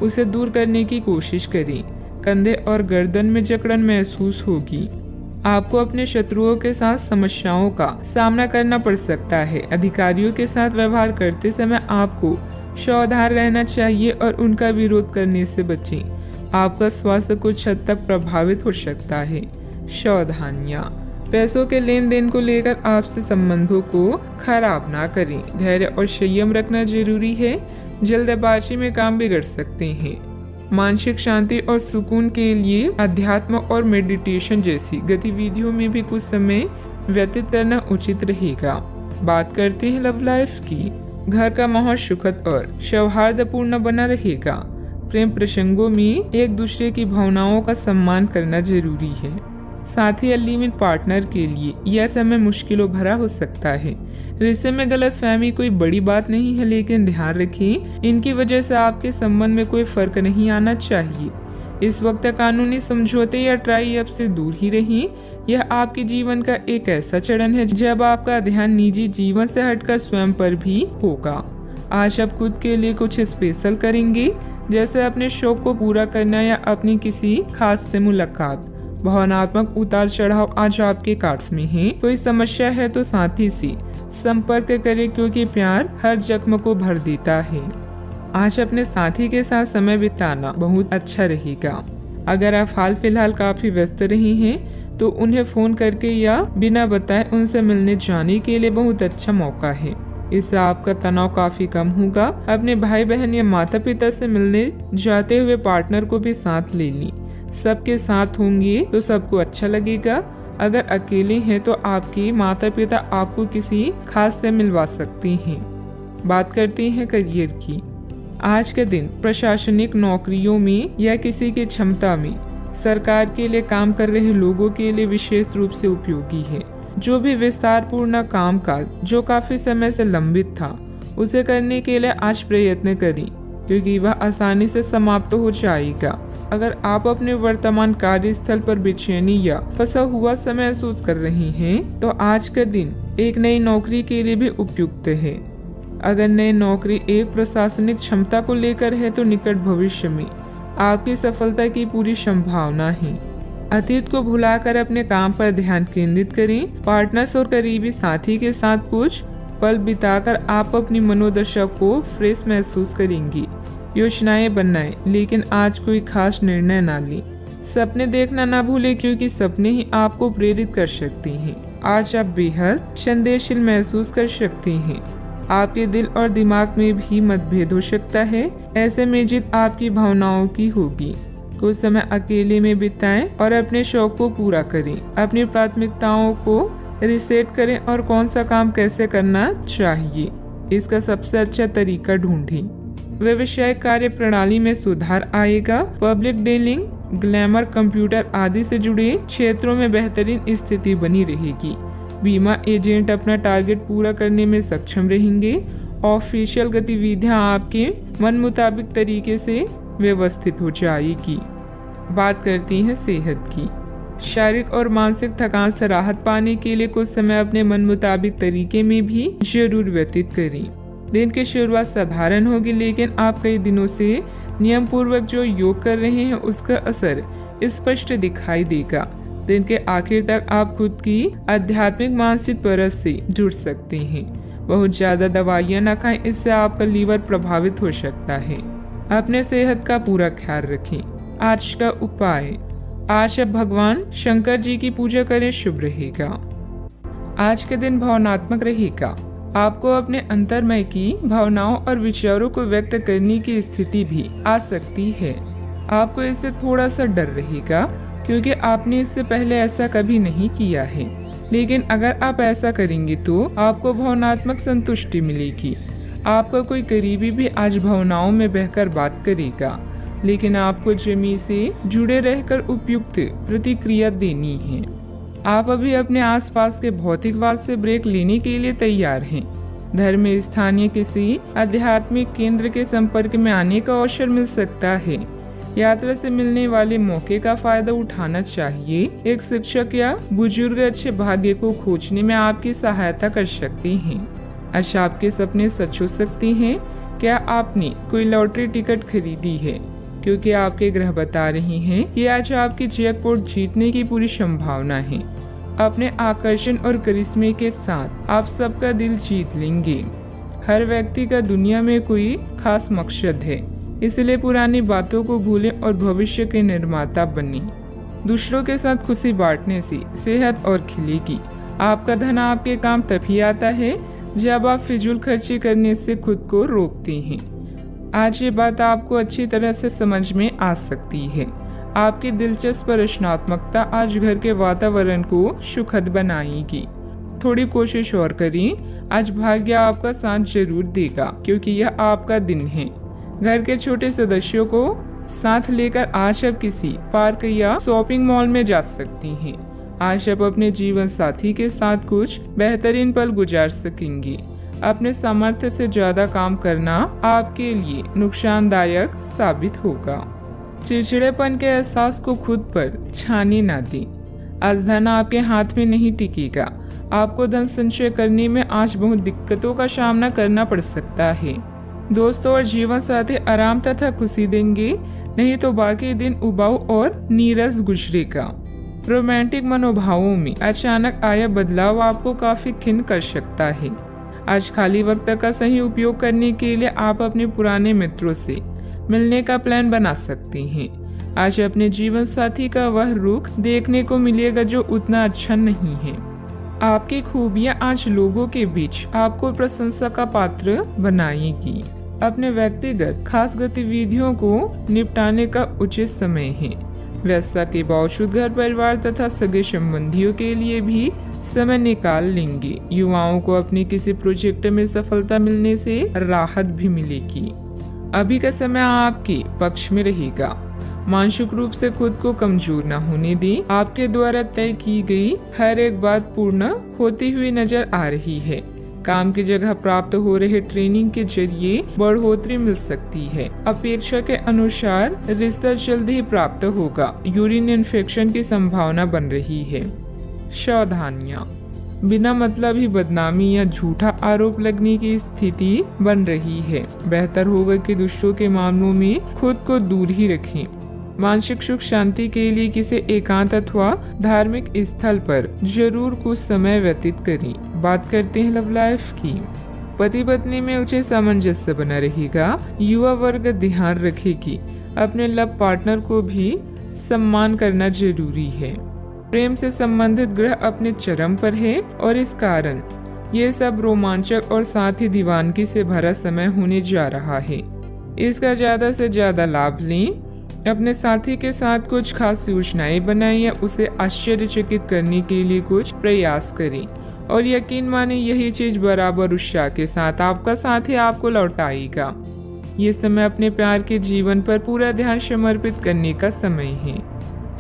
उसे दूर करने की कोशिश करें। कंधे और गर्दन में जकड़न महसूस होगी। आपको अपने शत्रुओं के साथ समस्याओं का सामना करना पड़ सकता है। अधिकारियों के साथ व्यवहार करते समय आपको सावधान रहना चाहिए और उनका विरोध करने से बचें। आपका स्वास्थ्य कुछ हद तक प्रभावित हो सकता है। सावधानियां, पैसों के लेन देन को लेकर आपसे संबंधों को खराब ना करें। धैर्य और संयम रखना जरूरी है। जल्दबाजी में काम बिगड़ सकते हैं। मानसिक शांति और सुकून के लिए अध्यात्म और मेडिटेशन जैसी गतिविधियों में भी कुछ समय व्यतीत करना उचित रहेगा। बात करते हैं लव लाइफ की। घर का माहौल सुखद और सौहार्दपूर्ण बना रहेगा। प्रेम प्रसंगों में एक दूसरे की भावनाओं का सम्मान करना जरूरी है। साथ ही अलिमिट पार्टनर के लिए यह समय मुश्किलों भरा हो सकता है। रिश्ते में गलतफहमी कोई बड़ी बात नहीं है, लेकिन ध्यान रखें इनकी वजह से आपके संबंध में कोई फर्क नहीं आना चाहिए। इस वक्त कानूनी समझौते या ट्राई अप से दूर ही रहें। यह आपके जीवन का एक ऐसा चरण है जब आपका ध्यान निजी जीवन से हटकर स्वयं पर भी होगा। आज आप खुद के लिए कुछ स्पेशल करेंगे, जैसे अपने शौक को पूरा करना या अपनी किसी खास से मुलाकात। भावनात्मक उतार चढ़ाव आज आपके कार्ड्स में है। कोई समस्या है तो साथी से संपर्क करें, क्योंकि प्यार हर जख्म को भर देता है। आज अपने साथी के साथ समय बिताना बहुत अच्छा रहेगा। अगर आप हाल फिलहाल काफी व्यस्त रही हैं, तो उन्हें फोन करके या बिना बताए उनसे मिलने जाने के लिए बहुत अच्छा मौका है। इससे आपका तनाव काफी कम होगा। अपने भाई बहन या माता पिता से मिलने जाते हुए पार्टनर को भी साथ ले ली। सबके साथ होंगे तो सबको अच्छा लगेगा। अगर अकेले हैं तो आपके माता पिता आपको किसी खास से मिलवा सकते हैं। बात करते हैं करियर की। आज का दिन प्रशासनिक नौकरियों में या किसी की क्षमता में सरकार के लिए काम कर रहे लोगों के लिए विशेष रूप से उपयोगी है। जो भी विस्तारपूर्ण कामकाज जो काफी समय से लंबित था, उसे करने के लिए आज प्रयत्न करें, क्योंकि वह आसानी से समाप्त हो जाएगा। अगर आप अपने वर्तमान कार्यस्थल पर बेचैनी या फंसा हुआ समय महसूस कर रही हैं, तो आज का दिन एक नई नौकरी के लिए भी उपयुक्त है। अगर नई नौकरी एक प्रशासनिक क्षमता को लेकर है, तो निकट भविष्य में आपकी सफलता की पूरी संभावना है। अतीत को भुलाकर अपने काम पर ध्यान केंद्रित करें। पार्टनर्स और करीबी साथी के साथ कुछ पल बिताकर आप अपनी मनोदशा को फ्रेश महसूस करेंगी। योजनाएं बनाएं, लेकिन आज कोई खास निर्णय ना लें। सपने देखना ना भूलें, क्योंकि सपने ही आपको प्रेरित कर सकते हैं। आज आप बेहद संवेदनशील महसूस कर सकते हैं। आपके दिल और दिमाग में भी मतभेद हो सकता है। ऐसे में जीत आपकी भावनाओं की होगी। कुछ समय अकेले में बिताएं और अपने शौक को पूरा करें। अपनी प्राथमिकताओं को रिसेट करें और कौन सा काम कैसे करना चाहिए, इसका सबसे अच्छा तरीका ढूंढें। व्यवसायिक कार्य प्रणाली में सुधार आएगा। पब्लिक डीलिंग, ग्लैमर, कंप्यूटर आदि से जुड़े क्षेत्रों में बेहतरीन स्थिति बनी रहेगी। बीमा एजेंट अपना टारगेट पूरा करने में सक्षम रहेंगे। ऑफिशियल गतिविधियां आपके मन मुताबिक तरीके से व्यवस्थित हो जाएगी। बात करती हैं सेहत की। शारीरिक और मानसिक थकान से राहत पाने के लिए कुछ समय अपने मन मुताबिक तरीके में भी जरूर व्यतीत करें। दिन की शुरुआत साधारण होगी, लेकिन आप कई दिनों से नियम पूर्वक जो योग कर रहे हैं उसका असर स्पष्ट दिखाई देगा। दिन के आखिर तक आप खुद की आध्यात्मिक मानसिक परत से जुड़ सकते हैं। बहुत ज्यादा दवाइयां न खाएं, इससे आपका लीवर प्रभावित हो सकता है। अपने सेहत का पूरा ख्याल रखें। आज का उपाय, आज आप भगवान शंकर जी की पूजा करें, शुभ रहेगा। आज के दिन भावनात्मक रहेगा। आपको अपने अंतर्मय की भावनाओं और विचारों को व्यक्त करने की स्थिति भी आ सकती है। आपको इससे थोड़ा सा डर रहेगा, क्योंकि आपने इससे पहले ऐसा कभी नहीं किया है। लेकिन अगर आप ऐसा करेंगे तो आपको भावनात्मक संतुष्टि मिलेगी। आपका कोई करीबी भी आज भावनाओं में बहकर बात करेगा, लेकिन आपको जमीन से जुड़े रहकर उपयुक्त प्रतिक्रिया देनी है। आप अभी अपने आसपास के भौतिकवाद से ब्रेक लेने के लिए तैयार हैं। धर्म में स्थानीय किसी आध्यात्मिक केंद्र के संपर्क में आने का अवसर मिल सकता है। यात्रा से मिलने वाले मौके का फायदा उठाना चाहिए। एक शिक्षक या बुजुर्ग अच्छे भाग्य को खोजने में आपकी सहायता कर सकते हैं। आज आपके सपने सच हो सकते हैं। क्या आपने कोई लॉटरी टिकट खरीदी है? क्योंकि आपके ग्रह बता रहे हैं कि आज आपकी जैकपॉट जीतने की पूरी संभावना है। अपने आकर्षण और करिश्मे के साथ आप सबका दिल जीत लेंगे। हर व्यक्ति का दुनिया में कोई खास मकसद है, इसलिए पुरानी बातों को भूलें और भविष्य के निर्माता बनें। दूसरों के साथ खुशी बांटने से सेहत और खिलेगी। आपका धन आपके काम तभी आता है जब आप फिजूल खर्ची करने से खुद को रोकते हैं। आज ये बात आपको अच्छी तरह से समझ में आ सकती है। आपकी दिलचस्प रचनात्मकता आज घर के वातावरण को सुखद बनाएगी। थोड़ी कोशिश और करें, आज भाग्य आपका साथ जरूर देगा क्योंकि यह आपका दिन है। घर के छोटे सदस्यों को साथ लेकर आज आप किसी पार्क या शॉपिंग मॉल में जा सकती हैं। आज आप अपने जीवन साथी के साथ कुछ बेहतरीन पल गुजार सकेंगी। अपने सामर्थ्य से ज्यादा काम करना आपके लिए नुकसानदायक साबित होगा। चिड़चिड़ेपन के एहसास को खुद पर छाने ना दें। आज धन आपके हाथ में नहीं टिकेगा। आपको धन संचय करने में आज बहुत दिक्कतों का सामना करना पड़ सकता है। दोस्तों और जीवन साथी आराम तथा खुशी देंगे, नहीं तो बाकी दिन उबाऊ और नीरस गुजरेगा। रोमांटिक मनोभावों में अचानक आया बदलाव आपको काफी खिन्न कर सकता है। आज खाली वक्त का सही उपयोग करने के लिए आप अपने पुराने मित्रों से मिलने का प्लान बना सकते हैं। आज अपने जीवन साथी का वह रुख देखने को मिलेगा जो उतना अच्छा नहीं है। आपकी खूबियां आज लोगों के बीच आपको प्रशंसा का पात्र बनाएगी। अपने व्यक्तिगत खास गतिविधियों को निपटाने का उचित समय है। व्यस्तता के बावजूद घर परिवार तथा सगे संबंधियों के लिए भी समय निकाल लेंगे। युवाओं को अपने किसी प्रोजेक्ट में सफलता मिलने से राहत भी मिलेगी। अभी का समय आपके पक्ष में रहेगा। मानसिक रूप से खुद को कमजोर न होने दें। आपके द्वारा तय की गई हर एक बात पूर्ण होती हुई नजर आ रही है। काम की जगह प्राप्त हो रहे ट्रेनिंग के जरिए बढ़ोतरी मिल सकती है। अपेक्षा के अनुसार रिश्ता जल्द ही प्राप्त होगा। यूरिन इन्फेक्शन की संभावना बन रही है। सावधानियां, बिना मतलब ही बदनामी या झूठा आरोप लगने की स्थिति बन रही है। बेहतर होगा कि दूसरों के मामलों में खुद को दूर ही रखें। मानसिक सुख शांति के लिए किसी एकांत अथवा धार्मिक स्थल पर जरूर कुछ समय व्यतीत करें। बात करते हैं लव लाइफ की। पति पत्नी में उचित सामंजस्य बना रहेगा। युवा वर्ग ध्यान रखे कि अपने लव पार्टनर को भी सम्मान करना जरूरी है। प्रेम से संबंधित ग्रह अपने चरम पर है और इस कारण ये सब रोमांचक और साथ ही दीवानगी से भरा समय होने जा रहा है। इसका ज्यादा से ज्यादा लाभ लें। अपने साथी के साथ कुछ खास योजनाएं बनाएं या उसे आश्चर्यचकित करने के लिए कुछ प्रयास करें और यकीन माने यही चीज बराबर उत्साह के साथ आपका साथी आपको लौटाएगा। ये समय अपने प्यार के जीवन पर पूरा ध्यान समर्पित करने का समय है।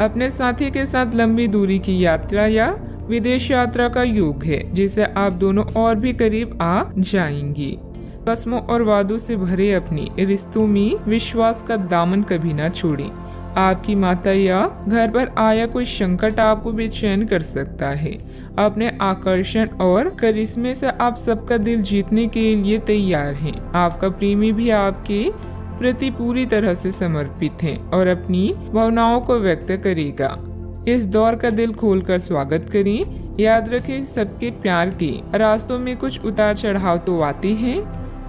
अपने साथी के साथ लंबी दूरी की यात्रा या विदेश यात्रा का योग है, जिससे आप दोनों और भी करीब आ जाएंगे। कसमों और वादों से भरे अपने रिश्तों में विश्वास का दामन कभी ना छोड़ें। आपकी माता या घर पर आया कोई संकट आपको बेचैन कर सकता है। अपने आकर्षण और करिश्मे से आप सबका दिल जीतने के लिए तैयार हैं। आपका प्रेमी भी आपके प्रति पूरी तरह से समर्पित है और अपनी भावनाओं को व्यक्त करेगा। इस दौर का दिल खोलकर स्वागत करें। याद रखें, सबके प्यार के रास्तों में कुछ उतार चढ़ाव तो आते हैं,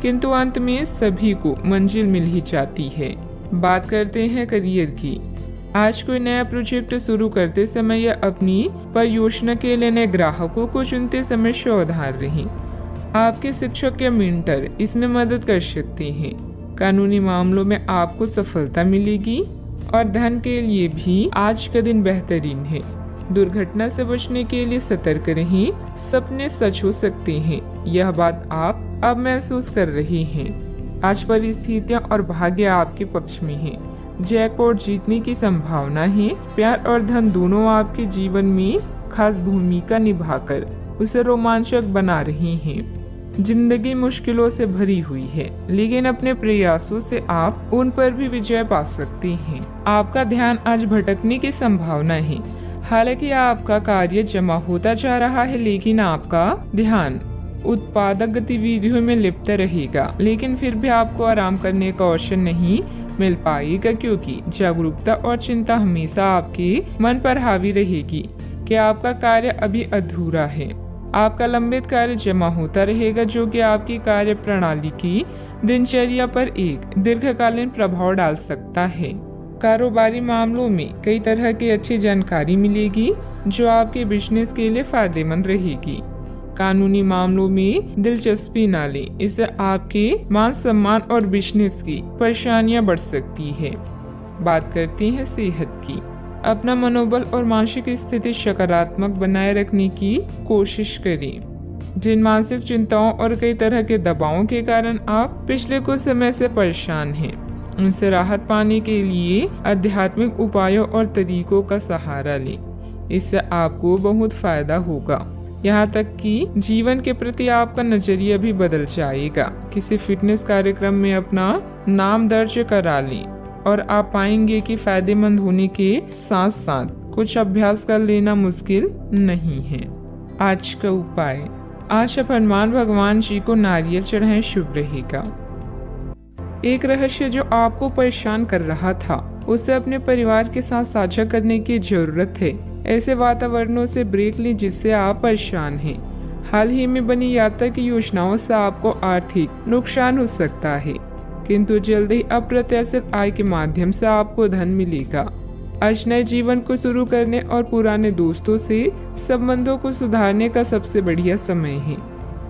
किंतु अंत में सभी को मंजिल मिल ही जाती है। बात करते हैं करियर की। आज कोई नया प्रोजेक्ट शुरू करते समय या अपनी परियोजना के लिए नए ग्राहकों को चुनते समय सावधान रहें। आपके शिक्षक या मेंटर इसमें मदद कर सकते हैं। कानूनी मामलों में आपको सफलता मिलेगी और धन के लिए भी आज का दिन बेहतरीन है। दुर्घटना से बचने के लिए सतर्क रहें। सपने सच हो सकते हैं, यह बात आप अब महसूस कर रहे हैं। आज परिस्थितियां और भाग्य आपके पक्ष में है। जैकपॉट जीतने की संभावना है। प्यार और धन दोनों आपके जीवन में खास भूमिका निभाकर उसे रोमांचक बना रहे हैं। जिंदगी मुश्किलों से भरी हुई है, लेकिन अपने प्रयासों से आप उन पर भी विजय पा सकते हैं। आपका ध्यान आज भटकने की संभावना है। हालांकि आपका कार्य जमा होता जा रहा है, लेकिन आपका ध्यान उत्पादक गतिविधियों में लिप्त रहेगा। लेकिन फिर भी आपको आराम करने का अवसर नहीं मिल पाएगा, क्योंकि जागरूकता और चिंता हमेशा आपके मन पर हावी रहेगी कि आपका कार्य अभी अधूरा है। आपका लंबित कार्य जमा होता रहेगा, जो कि आपकी कार्य प्रणाली की दिनचर्या पर एक दीर्घकालीन प्रभाव डाल सकता है। कारोबारी मामलों में कई तरह की अच्छी जानकारी मिलेगी, जो आपके बिजनेस के लिए फायदेमंद रहेगी। कानूनी मामलों में दिलचस्पी न लें, इससे आपके मान सम्मान और बिजनेस की परेशानियां बढ़ सकती है। बात करते हैं सेहत की। अपना मनोबल और मानसिक स्थिति सकारात्मक बनाए रखने की कोशिश करें। जिन मानसिक चिंताओं और कई तरह के दबावों के कारण आप पिछले कुछ समय से परेशान हैं, उनसे राहत पाने के लिए आध्यात्मिक उपायों और तरीकों का सहारा लें। इससे आपको बहुत फायदा होगा। यहाँ तक कि जीवन के प्रति आपका नजरिया भी बदल जाएगा। किसी फिटनेस कार्यक्रम में अपना नाम दर्ज करा लें और आप पाएंगे कि फायदेमंद होने के साथ साथ कुछ अभ्यास कर लेना मुश्किल नहीं है। आज का उपाय, आज आप हनुमान भगवान जी को नारियल चढ़ाएं, शुभ रहेगा। एक रहस्य जो आपको परेशान कर रहा था, उसे अपने परिवार के साथ साझा करने की जरूरत है। ऐसे वातावरणों से ब्रेक लें जिससे आप परेशान हैं। हाल ही में बनी यात्रा की योजनाओं से आपको आर्थिक नुकसान हो सकता है, किंतु जल्द ही अप्रत्याशित आय के माध्यम से आपको धन मिलेगा। आज नए जीवन को शुरू करने और पुराने दोस्तों से संबंधों को सुधारने का सबसे बढ़िया समय है।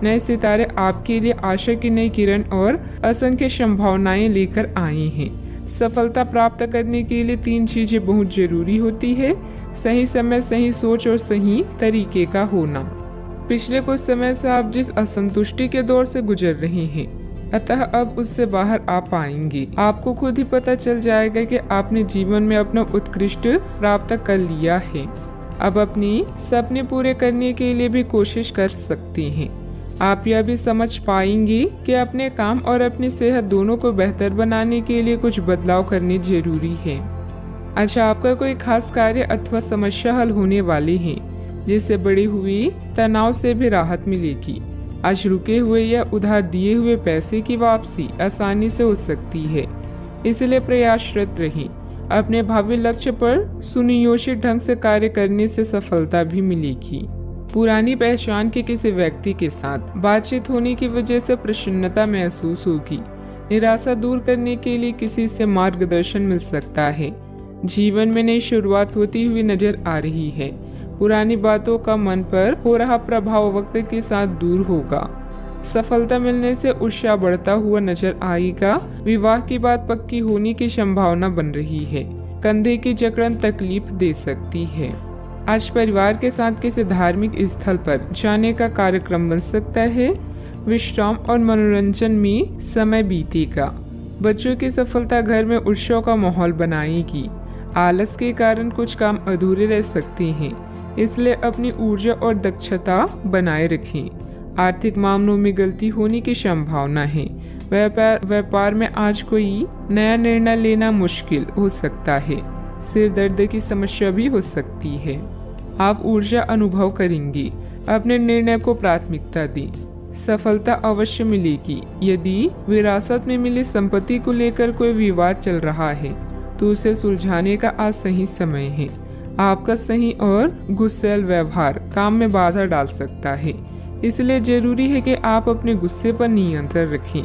नए सितारे आपके लिए आशा की नई किरण और असंख्य संभावनाएं लेकर आए हैं। सफलता प्राप्त करने के लिए 3 चीजें बहुत जरूरी होती है: सही समय, सही सोच और सही तरीके का होना। पिछले कुछ समय से आप जिस असंतुष्टि के दौर से गुजर रहे हैं, अतः अब उससे बाहर आ पाएंगे। आपको खुद ही पता चल जाएगा कि आपने जीवन में अपना उत्कृष्ट प्राप्त कर लिया है। अब अपनी सपने पूरे करने के लिए भी कोशिश कर सकते हैं। आप यह भी समझ पाएंगे कि अपने काम और अपनी सेहत दोनों को बेहतर बनाने के लिए कुछ बदलाव करने जरूरी है। अच्छा, आपका कोई खास कार्य अथवा समस्या हल होने वाली है, जिससे बढ़ी हुई तनाव से भी राहत मिलेगी। आज रुके हुए या उधार दिए हुए पैसे की वापसी आसानी से हो सकती है, इसलिए प्रयासरत रहें। अपने भावी लक्ष्य पर सुनियोजित ढंग से कार्य करने से सफलता भी मिलेगी। पुरानी पहचान के किसी व्यक्ति के साथ बातचीत होने की वजह से प्रसन्नता महसूस होगी। निराशा दूर करने के लिए किसी से मार्गदर्शन मिल सकता है। जीवन में नई शुरुआत होती हुई नजर आ रही है। पुरानी बातों का मन पर हो रहा प्रभाव वक्त के साथ दूर होगा। सफलता मिलने से उत्साह बढ़ता हुआ नजर आएगा। विवाह की बात पक्की होने की संभावना बन रही है। कंधे की जकड़न तकलीफ दे सकती है। आज परिवार के साथ किसी धार्मिक स्थल पर जाने का कार्यक्रम बन सकता है। विश्राम और मनोरंजन में समय बीतेगा। बच्चों की सफलता घर में उत्सव का माहौल बनाएगी। आलस के कारण कुछ काम अधूरे रह सकते हैं, इसलिए अपनी ऊर्जा और दक्षता बनाए रखें। आर्थिक मामलों में गलती होने की संभावना है। व्यापार में आज कोई नया निर्णय लेना मुश्किल हो सकता है। सिर दर्द की समस्या भी हो सकती है। आप ऊर्जा अनुभव करेंगे। अपने निर्णय को प्राथमिकता दें। सफलता अवश्य मिलेगी। यदि विरासत में मिली संपत्ति को लेकर कोई विवाद चल रहा है, तो उसे सुलझाने का आज सही समय है। आपका सही और गुस्सैल व्यवहार काम में बाधा डाल सकता है, इसलिए जरूरी है कि आप अपने गुस्से पर नियंत्रण रखें।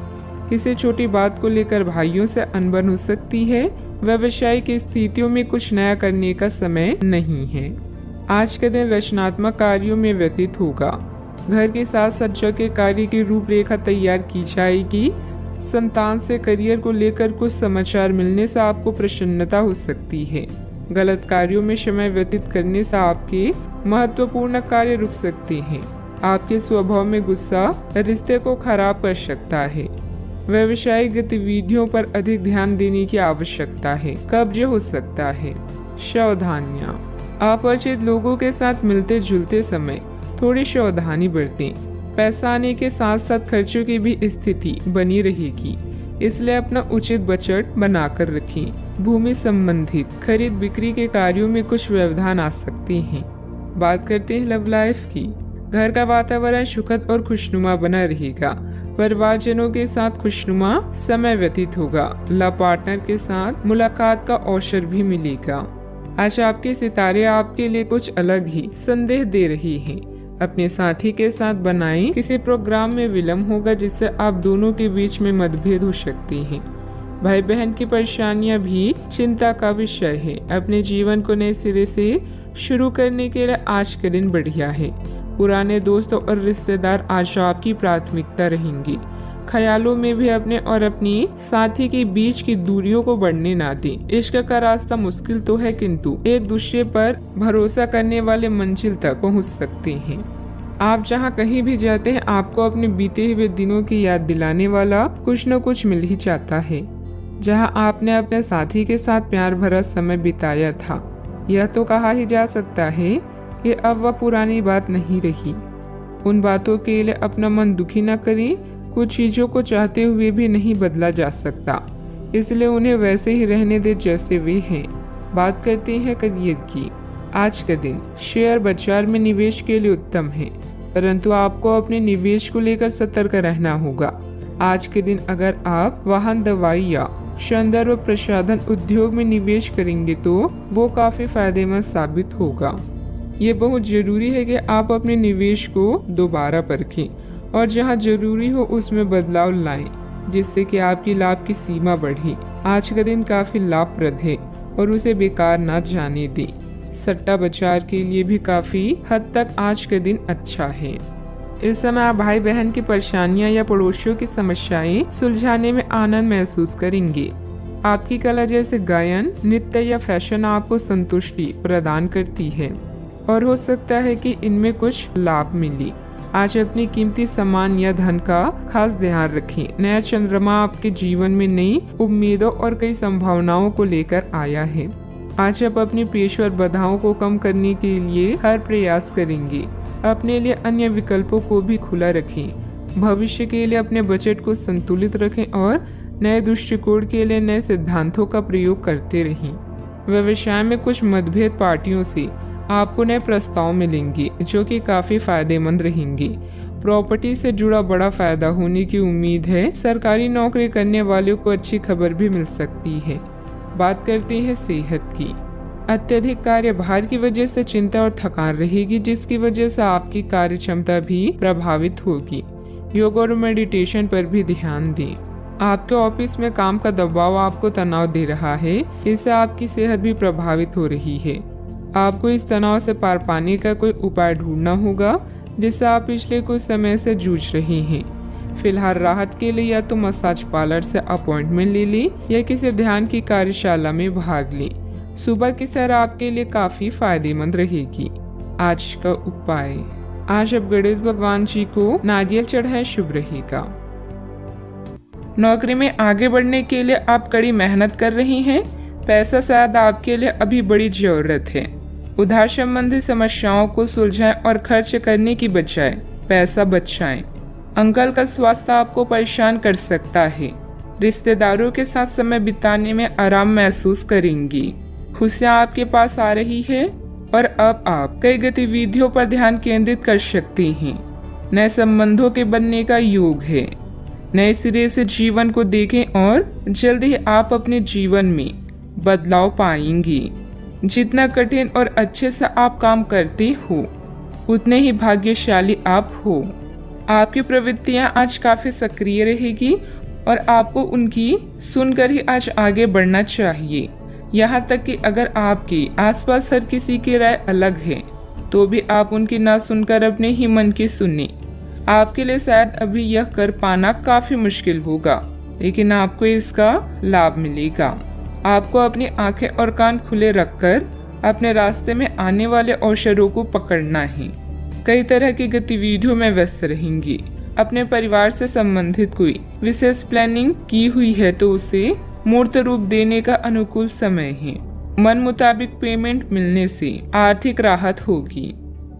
किसी छोटी बात को लेकर भाइयों से अनबन हो सकती है। व्यवसायिक स्थितियों में कुछ नया करने का समय नहीं है। आज का दिन रचनात्मक कार्यों में व्यतीत होगा। घर के साथ सज्जा के कार्य की रूपरेखा तैयार की जाएगी। संतान से करियर को लेकर कुछ समाचार मिलने से आपको प्रसन्नता हो सकती है। गलत कार्यों में समय व्यतीत करने से आपके महत्वपूर्ण कार्य रुक सकते हैं। आपके स्वभाव में गुस्सा रिश्ते को खराब कर सकता है। व्यवसायिक गतिविधियों पर अधिक ध्यान देने की आवश्यकता है। कब्ज हो सकता है। सावधानियां, अपरिचित लोगों के साथ मिलते जुलते समय थोड़ी सावधानी बरतें। पैसा आने के साथ साथ खर्चों की भी स्थिति बनी रहेगी, इसलिए अपना उचित बजट बनाकर रखें। भूमि संबंधित खरीद बिक्री के कार्यों में कुछ व्यवधान आ सकते हैं। बात करते हैं लव लाइफ की। घर का वातावरण सुखद और खुशनुमा बना रहेगा। परिवारजनों के साथ खुशनुमा समय व्यतीत होगा। लव पार्टनर के साथ मुलाकात का अवसर भी मिलेगा। आज आपके सितारे आपके लिए कुछ अलग ही संदेश दे रही हैं। अपने साथी के साथ बनाएं किसी प्रोग्राम में विलम्ब होगा जिससे आप दोनों के बीच में मतभेद हो सकती हैं। भाई बहन की परेशानियां भी चिंता का विषय है। अपने जीवन को नए सिरे से शुरू करने के लिए आज का दिन बढ़िया है। पुराने दोस्तों और रिश्तेदार आज आपकी प्राथमिकता रहेंगी। ख्यालों में भी अपने और अपनी साथी के बीच की दूरियों को बढ़ने ना दें। इश्क का रास्ता मुश्किल तो है, किंतु एक दूसरे पर भरोसा करने वाले मंजिल तक पहुंच सकते हैं। आप जहां कहीं भी जाते हैं, आपको अपने बीते हुए दिनों की याद दिलाने वाला कुछ न कुछ मिल ही जाता है। जहां आपने अपने साथी के साथ प्यार भरा समय बिताया था, यह तो कहा ही जा सकता है कि अब वह पुरानी बात नहीं रही। उन बातों के लिए अपना मन दुखी न करें। कुछ चीजों को चाहते हुए भी नहीं बदला जा सकता, इसलिए उन्हें वैसे ही रहने दे जैसे वे हैं। बात करते हैं करियर की। आज का दिन शेयर बाजार में निवेश के लिए उत्तम है, परंतु आपको अपने निवेश को लेकर सतर्क रहना होगा। आज के दिन अगर आप वाहन, दवाई या सौंदर्य व प्रसाधन उद्योग में निवेश करेंगे तो वो काफी फायदेमंद साबित होगा। ये बहुत जरूरी है कि आप अपने निवेश को दोबारा परखें और जहां जरूरी हो उसमें बदलाव लाएं, जिससे कि आपकी लाभ की सीमा बढ़े। आज का दिन काफी लाभप्रद है और उसे बेकार ना जाने दें। सट्टा बाजार के लिए भी काफी हद तक आज का दिन अच्छा है। इस समय आप भाई बहन की परेशानियां या पड़ोसियों की समस्याएं सुलझाने में आनंद महसूस करेंगे। आपकी कला जैसे गायन, नृत्य या फैशन आपको संतुष्टि प्रदान करती है और हो सकता है कि इनमें कुछ लाभ मिले। आज अपनी कीमती सामान या धन का खास ध्यान रखें। नया चंद्रमा आपके जीवन में नई उम्मीदों और कई संभावनाओं को लेकर आया है। आज आप अपनी पेशेवर बाधाओं को कम करने के लिए हर प्रयास करेंगे। अपने लिए अन्य विकल्पों को भी खुला रखें। भविष्य के लिए अपने बजट को संतुलित रखें और नए दृष्टिकोण के लिए नए सिद्धांतों का प्रयोग करते रहें। व्यवसाय में कुछ मतभेद पार्टियों से आपको नए प्रस्ताव मिलेंगे जो कि काफी फायदेमंद रहेंगे। प्रॉपर्टी से जुड़ा बड़ा फायदा होने की उम्मीद है। सरकारी नौकरी करने वालों को अच्छी खबर भी मिल सकती है। बात करते हैं सेहत की। अत्यधिक कार्यभार की वजह से चिंता और थकान रहेगी, जिसकी वजह से आपकी कार्य क्षमता भी प्रभावित होगी। योग और मेडिटेशन पर भी ध्यान दें। आपके ऑफिस में काम का दबाव आपको तनाव दे रहा है, इससे आपकी सेहत भी प्रभावित हो रही है। आपको इस तनाव से पार पाने का कोई उपाय ढूंढना होगा जिससे आप पिछले कुछ समय से जूझ रहे हैं। फिलहाल राहत के लिए या तो मसाज पार्लर से अपॉइंटमेंट ले लें या किसी ध्यान की कार्यशाला में भाग लें। सुबह की सैर आपके लिए काफी फायदेमंद रहेगी। आज का उपाय, आज आप गणेश भगवान जी को नारियल चढ़ाएं, शुभ रहेगा। नौकरी में आगे बढ़ने के लिए आप कड़ी मेहनत कर रही हैं। पैसा शायद आपके लिए अभी बड़ी जरूरत है। उधार संबंधी समस्याओं को सुलझाएं और खर्च करने की बजाय पैसा बचाएं। अंकल का स्वास्थ्य आपको परेशान कर सकता है। रिश्तेदारों के साथ समय बिताने में आराम महसूस करेंगी। खुशियां आपके पास आ रही है और अब आप कई गतिविधियों पर ध्यान केंद्रित कर सकते हैं। नए संबंधों के बनने का योग है। नए सिरे से जीवन को देखें और जल्द ही आप अपने जीवन में बदलाव पाएंगे। जितना कठिन और अच्छे से आप काम करते हो, उतने ही भाग्यशाली आप हो। आपकी प्रवृत्तियां आज काफी सक्रिय रहेगी और आपको उनकी सुनकर ही आज आगे बढ़ना चाहिए। यहाँ तक कि अगर आपके आसपास हर किसी की राय अलग है, तो भी आप उनकी ना सुनकर अपने ही मन की सुने। आपके लिए शायद अभी यह कर पाना काफी मुश्किल होगा, लेकिन आपको इसका लाभ मिलेगा। आपको अपनी आंखें और कान खुले रखकर अपने रास्ते में आने वाले अवसरों को पकड़ना है। कई तरह की गतिविधियों में व्यस्त रहेंगी। अपने परिवार से संबंधित कोई विशेष प्लानिंग की हुई है तो उसे मूर्त रूप देने का अनुकूल समय है। मन मुताबिक पेमेंट मिलने से आर्थिक राहत होगी।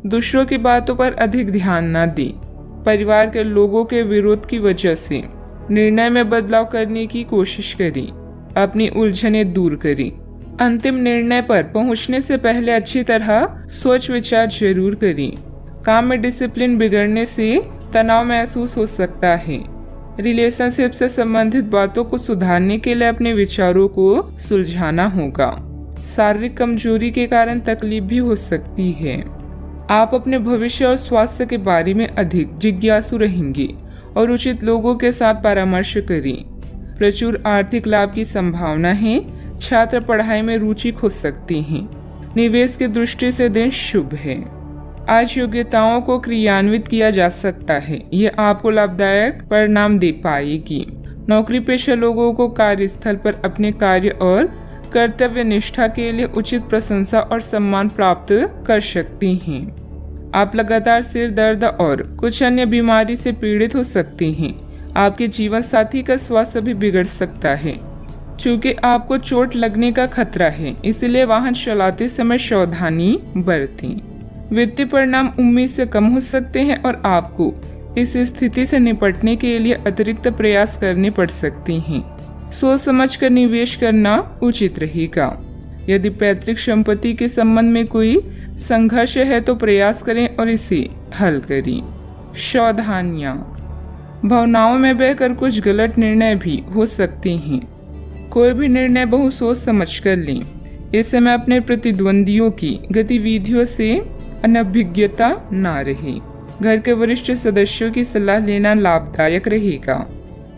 दूसरों की बातों पर अधिक ध्यान न दें। परिवार के लोगों के विरोध की वजह से निर्णय में बदलाव करने की कोशिश करें। अपनी उलझनें दूर करें। अंतिम निर्णय पर पहुंचने से पहले अच्छी तरह सोच विचार जरूर करें। काम में डिसिप्लिन बिगड़ने से तनाव महसूस हो सकता है। रिलेशनशिप से संबंधित बातों को सुधारने के लिए अपने विचारों को सुलझाना होगा। शारीरिक कमजोरी के कारण तकलीफ भी हो सकती है। आप अपने भविष्य और स्वास्थ्य के बारे में अधिक जिज्ञासु रहेंगे और उचित लोगों के साथ परामर्श करें। प्रचुर आर्थिक लाभ की संभावना है। छात्र पढ़ाई में रुचि खो सकते हैं। निवेश की दृष्टि से दिन शुभ है। आज योग्यताओं को क्रियान्वित किया जा सकता है। यह आपको लाभदायक परिणाम दे पाएगी। नौकरी पेशा लोगों को कार्यस्थल पर अपने कार्य और कर्तव्य निष्ठा के लिए उचित प्रशंसा और सम्मान प्राप्त कर सकते हैं। आप लगातार सिर दर्द और कुछ अन्य बीमारी से पीड़ित हो सकते हैं। आपके जीवन साथी का स्वास्थ्य भी बिगड़ सकता है। चूँकि आपको चोट लगने का खतरा है, इसलिए वाहन चलाते समय सावधानी बरतें। वित्तीय परिणाम उम्मीद से कम हो सकते हैं और आपको इस स्थिति से निपटने के लिए अतिरिक्त प्रयास करने पड़ सकते हैं। सोच समझकर निवेश करना उचित रहेगा। यदि पैतृक संपत्ति के संबंध में कोई संघर्ष है तो प्रयास करें और इसे हल करें। सावधानियां, भावनाओं में बहकर कुछ गलत निर्णय भी हो सकते हैं। कोई भी निर्णय बहुत सोच समझ कर लें। इस समय अपने प्रतिद्वंदियों की गतिविधियों से अनभिज्ञता ना रहे। घर के वरिष्ठ सदस्यों की सलाह लेना लाभदायक रहेगा।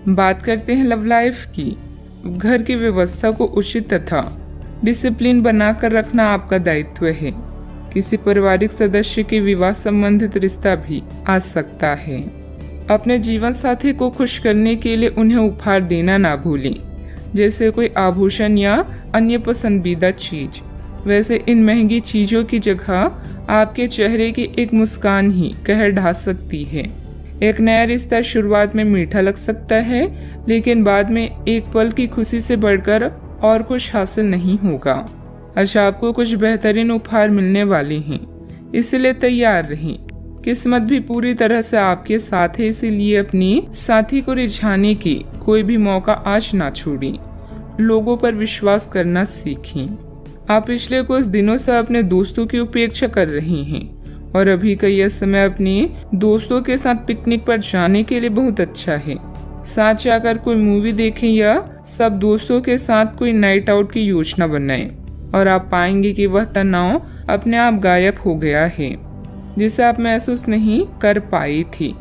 बात करते हैं लव लाइफ की। घर की व्यवस्था को उचित तथा डिसिप्लिन बनाकर रखना आपका दायित्व है। किसी पारिवारिक सदस्य के विवाह संबंधित रिश्ता भी आ सकता है। अपने जीवन साथी को खुश करने के लिए उन्हें उपहार देना ना भूलें, जैसे कोई आभूषण या अन्य पसंदीदा चीज। वैसे इन महंगी चीजों की जगह आपके चेहरे की एक मुस्कान ही कहर ढा सकती है। एक नया रिश्ता शुरुआत में मीठा लग सकता है, लेकिन बाद में एक पल की खुशी से बढ़कर और कुछ हासिल नहीं होगा। अच्छा, आपको कुछ बेहतरीन उपहार मिलने वाले हैं, इसलिए तैयार रहें। किस्मत भी पूरी तरह से आपके साथ है, इसीलिए अपनी साथी को रिझाने की कोई भी मौका आज ना छोड़ें। लोगों पर विश्वास करना सीखें। आप पिछले कुछ दिनों से अपने दोस्तों की उपेक्षा कर रहे हैं और अभी का यह समय अपने दोस्तों के साथ पिकनिक पर जाने के लिए बहुत अच्छा है। साथ जाकर कोई मूवी देखें या सब दोस्तों के साथ कोई नाइट आउट की योजना बनाएं और आप पाएंगे कि वह तनाव अपने आप गायब हो गया है, जिसे आप महसूस नहीं कर पाई थी।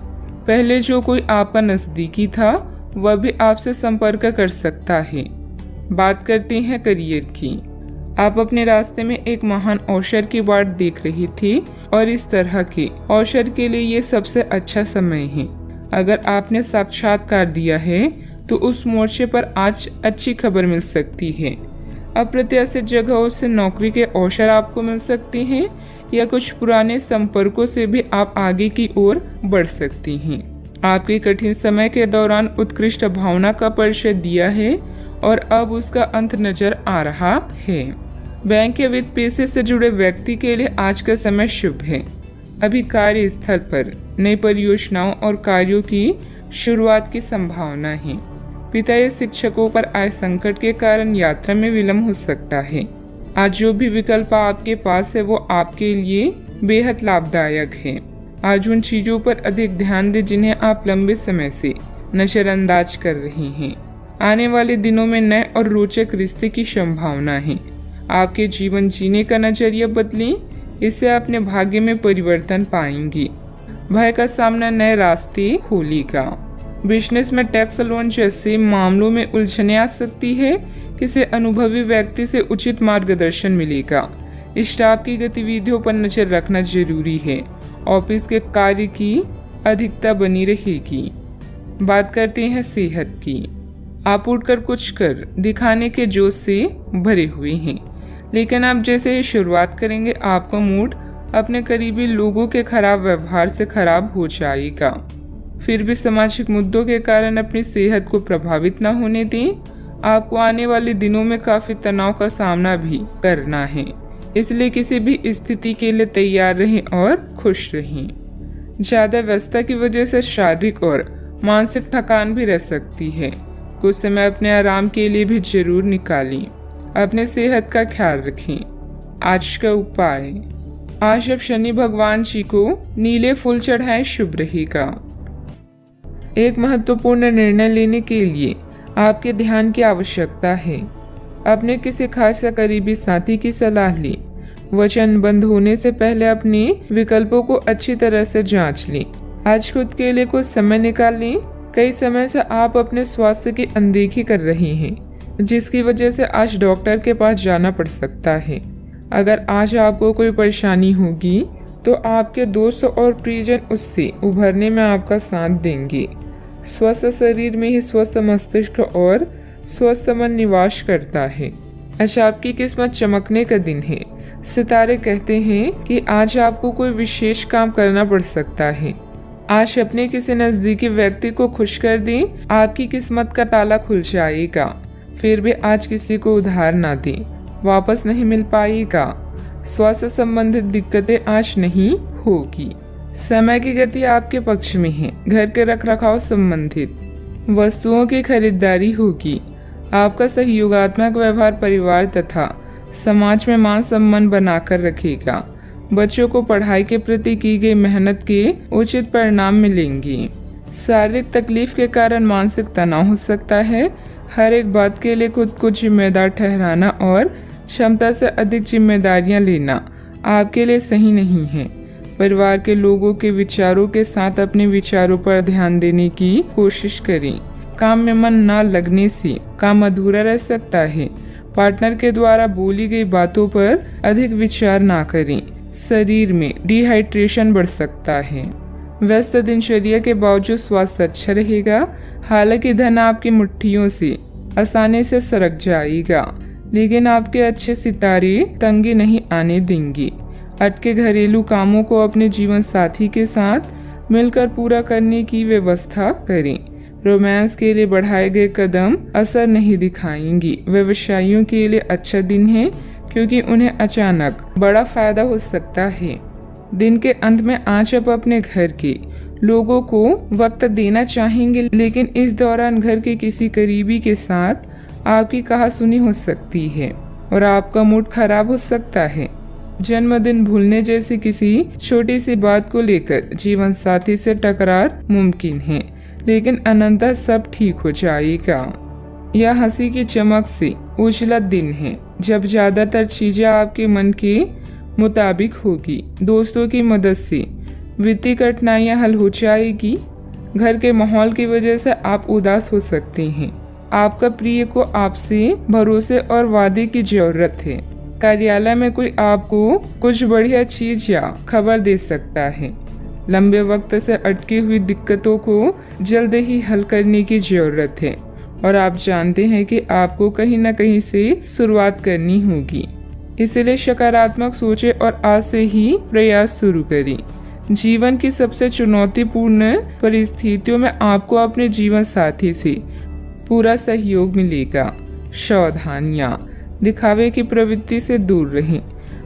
पहले जो कोई आपका नजदीकी था वह भी आपसे संपर्क कर सकता है। बात करते हैं करियर की। आप अपने रास्ते में एक महान अवसर की बाट देख रही थी और इस तरह के अवसर के लिए ये सबसे अच्छा समय है। अगर आपने साक्षात्कार दिया है तो उस मोर्चे पर आज अच्छी खबर मिल सकती है। अप्रत्याशित जगहों से नौकरी के अवसर आपको मिल सकते हैं या कुछ पुराने संपर्कों से भी आप आगे की ओर बढ़ सकती हैं। आपके कठिन समय के दौरान उत्कृष्ट भावना का परिचय दिया है और अब उसका अंत नजर आ रहा है। बैंक या वित्त पेशे से जुड़े व्यक्ति के लिए आज का समय शुभ है। अभी कार्यस्थल पर नई परियोजनाओं और कार्यों की शुरुआत की संभावना है। पिता या शिक्षकों पर आए संकट के कारण यात्रा में विलंब हो सकता है। आज जो भी विकल्प आपके पास है वो आपके लिए बेहद लाभदायक है। आज उन चीजों पर अधिक ध्यान दें जिन्हें आप लंबे समय से नजरअंदाज कर रहे हैं। आने वाले दिनों में नए और रोचक रिश्ते की संभावना है। आपके जीवन जीने का नजरिया बदलें, इससे अपने भाग्य में परिवर्तन पाएंगी। भय का सामना नए रास्ते खोलेगा। बिजनेस में टैक्स लोन जैसे मामलों में उलझने आ सकती है। किसी अनुभवी व्यक्ति से उचित मार्गदर्शन मिलेगा। स्टाफ की गतिविधियों पर नजर रखना जरूरी है। ऑफिस के कार्य की अधिकता बनी रहेगी। बात करते हैं सेहत की। आप उठकर कुछ कर दिखाने के जोश से भरे हुए हैं, लेकिन आप जैसे ही शुरुआत करेंगे आपका मूड अपने करीबी लोगों के खराब व्यवहार से खराब हो जाएगा। फिर भी सामाजिक मुद्दों के कारण अपनी सेहत को प्रभावित न होने दें। आपको आने वाले दिनों में काफी तनाव का सामना भी करना है, इसलिए किसी भी स्थिति के लिए तैयार रहें और खुश रहें। ज्यादा व्यस्तता की वजह से शारीरिक और मानसिक थकान भी रह सकती है। कुछ समय अपने आराम के लिए भी जरूर निकालें। अपने सेहत का ख्याल रखें। आज का उपाय, आज आप शनि भगवान जी को नीले फूल चढ़ाएं, शुभ रहेगा। एक महत्वपूर्ण निर्णय लेने के लिए आपके ध्यान की आवश्यकता है। अपने किसी खास या करीबी साथी की सलाह लें। वचनबद्ध होने से पहले अपने विकल्पों को अच्छी तरह से जांच लें। आज खुद के लिए कुछ समय निकाल लें। कई समय से आप अपने स्वास्थ्य की अनदेखी कर रही हैं, जिसकी वजह से आज डॉक्टर के पास जाना पड़ सकता है। अगर आज आपको कोई परेशानी होगी तो आपके दोस्त और प्रियजन उससे उभरने में आपका साथ देंगे। स्वस्थ शरीर में ही स्वस्थ मस्तिष्क और स्वस्थ मन निवास करता है। आज आपकी किस्मत चमकने का दिन है। सितारे कहते हैं कि आज आपको कोई विशेष काम करना पड़ सकता है। आज अपने किसी नजदीकी व्यक्ति को खुश कर दें, आपकी किस्मत का ताला खुल जाएगा। फिर भी आज किसी को उधार ना दें, वापस नहीं मिल पाएगा। स्वास्थ्य संबंधित दिक्कतें आज नहीं होगी। समय की गति आपके पक्ष में है। घर के रखरखाव संबंधित वस्तुओं की खरीदारी होगी। आपका सहयोगात्मक व्यवहार परिवार तथा समाज में मान सम्मान बनाकर रखेगा। बच्चों को पढ़ाई के प्रति की गई मेहनत के उचित परिणाम मिलेंगे। शारीरिक तकलीफ के कारण मानसिक तनाव हो सकता है। हर एक बात के लिए खुद को जिम्मेदार ठहराना और क्षमता से अधिक जिम्मेदारियां लेना आपके लिए सही नहीं है। परिवार के लोगों के विचारों के साथ अपने विचारों पर ध्यान देने की कोशिश करें। काम में मन न लगने से काम अधूरा रह सकता है। पार्टनर के द्वारा बोली गई बातों पर अधिक विचार ना करें। शरीर में डिहाइड्रेशन बढ़ सकता है। व्यस्त दिनचर्या के बावजूद स्वास्थ्य अच्छा रहेगा। हालांकि धन आपकी मुट्ठियों से आसानी से सरक जाएगा, लेकिन आपके अच्छे सितारे तंगी नहीं आने देंगे। अटके घरेलू कामों को अपने जीवन साथी के साथ मिलकर पूरा करने की व्यवस्था करें। रोमांस के लिए बढ़ाए गए कदम असर नहीं दिखाएंगी। व्यवसायियों के लिए अच्छा दिन है, क्योंकि उन्हें अचानक बड़ा फायदा हो सकता है। दिन के अंत में आज आप अपने घर के लोगों को वक्त देना चाहेंगे, लेकिन इस दौरान घर के किसी करीबी के साथ आपकी कहासुनी हो सकती है और आपका मूड खराब हो सकता है। जन्मदिन भूलने जैसी किसी छोटी सी बात को लेकर जीवन साथी से टकरार मुमकिन है, लेकिन अनंतः सब ठीक हो जाएगा। यह हंसी की चमक से उजला दिन है, जब ज्यादातर चीजें आपके मन के मुताबिक होगी। दोस्तों की मदद से वित्तीय कठिनाइयां हल हो जाएगी। घर के माहौल की वजह से आप उदास हो सकते हैं। आपका प्रिय को आपसे भरोसे और वादे की जरूरत है। कार्यालय में कोई आपको कुछ बढ़िया चीज या खबर दे सकता है। लंबे वक्त से अटकी हुई दिक्कतों को जल्द ही हल करने की जरूरत है और आप जानते हैं कि आपको कहीं न कहीं से शुरुआत करनी होगी। इसलिए सकारात्मक सोचें और आज से ही प्रयास शुरू करें। जीवन की सबसे चुनौतीपूर्ण परिस्थितियों में आपको अपने जीवन साथी से पूरा सहयोग मिलेगा। सावधानियां, दिखावे की प्रवृत्ति से दूर रहें।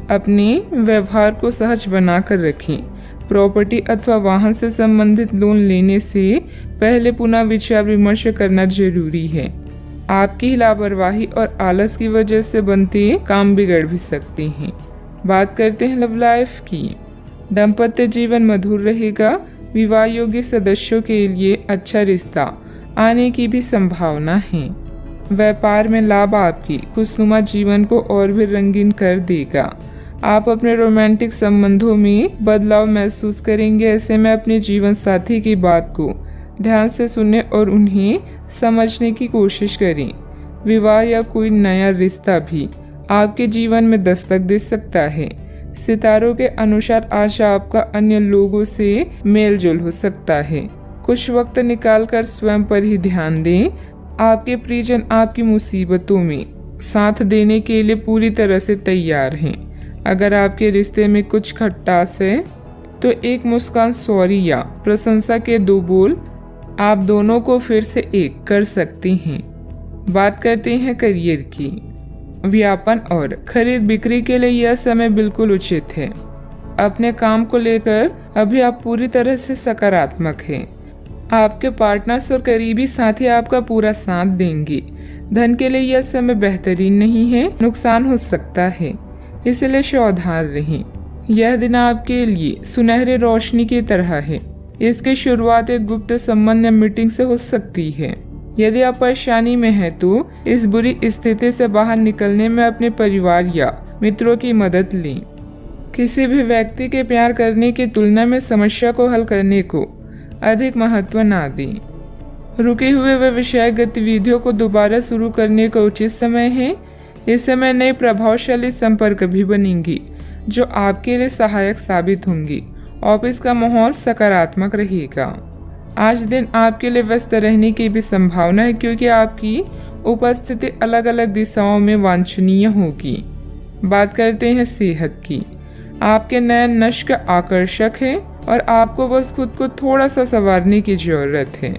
अपने व्यवहार को सहज बनाकर रखें। प्रॉपर्टी अथवा वाहन से संबंधित लोन लेने से पहले पुनः विचार विमर्श करना जरूरी है। आपकी लापरवाही और आलस की वजह से बनते काम बिगड़ भी सकते हैं। बात करते हैं लव लाइफ की। दाम्पत्य जीवन मधुर रहेगा। विवाह योग्य सदस्यों के लिए अच्छा रिश्ता आने की भी संभावना है। व्यापार में लाभ आपकी खुशनुमा जीवन को और भी रंगीन कर देगा। आप अपने रोमांटिक संबंधों में बदलाव महसूस करेंगे। ऐसे में अपने जीवन साथी की बात को ध्यान से सुनें और उन्हें समझने की कोशिश करें। विवाह या कोई नया रिश्ता भी आपके जीवन में दस्तक दे सकता है। सितारों के अनुसार आज आपका अन्य लोगों से मेलजोल हो सकता है। कुछ वक्त निकालकर स्वयं पर ही ध्यान दें। आपके प्रियजन आपकी मुसीबतों में साथ देने के लिए पूरी तरह से तैयार हैं। अगर आपके रिश्ते में कुछ खटास है तो एक मुस्कान, सॉरी या प्रशंसा के 2 बोल आप दोनों को फिर से एक कर सकते हैं। बात करते हैं करियर की। व्यापार और खरीद बिक्री के लिए यह समय बिल्कुल उचित है। अपने काम को लेकर अभी आप पूरी तरह से सकारात्मक हैं। आपके पार्टनर्स और करीबी साथी आपका पूरा साथ देंगे। धन के लिए यह समय बेहतरीन नहीं है, नुकसान हो सकता है, इसलिए सावधान रहें। यह दिन आपके लिए सुनहरी रोशनी की तरह है। इसकी शुरुआत एक गुप्त संबंध या मीटिंग से हो सकती है। यदि आप परेशानी में हैं तो इस बुरी स्थिति से बाहर निकलने में अपने परिवार या मित्रों की मदद लें। किसी भी व्यक्ति के प्यार करने की तुलना में समस्या को हल करने को अधिक महत्व ना दें। रुके हुए वे विषय गतिविधियों को दोबारा शुरू करने का उचित समय है। इस समय नई प्रभावशाली संपर्क भी बनेंगी जो आपके लिए सहायक साबित होंगी। ऑफिस का माहौल सकारात्मक रहेगा। आज दिन आपके लिए व्यस्त रहने की भी संभावना है क्योंकि आपकी उपस्थिति अलग अलग दिशाओं में वांछनीय होगी। बात करते हैं सेहत की। आपके नयन नष्क आकर्षक है और आपको बस खुद को थोड़ा सा संवारने की जरूरत है।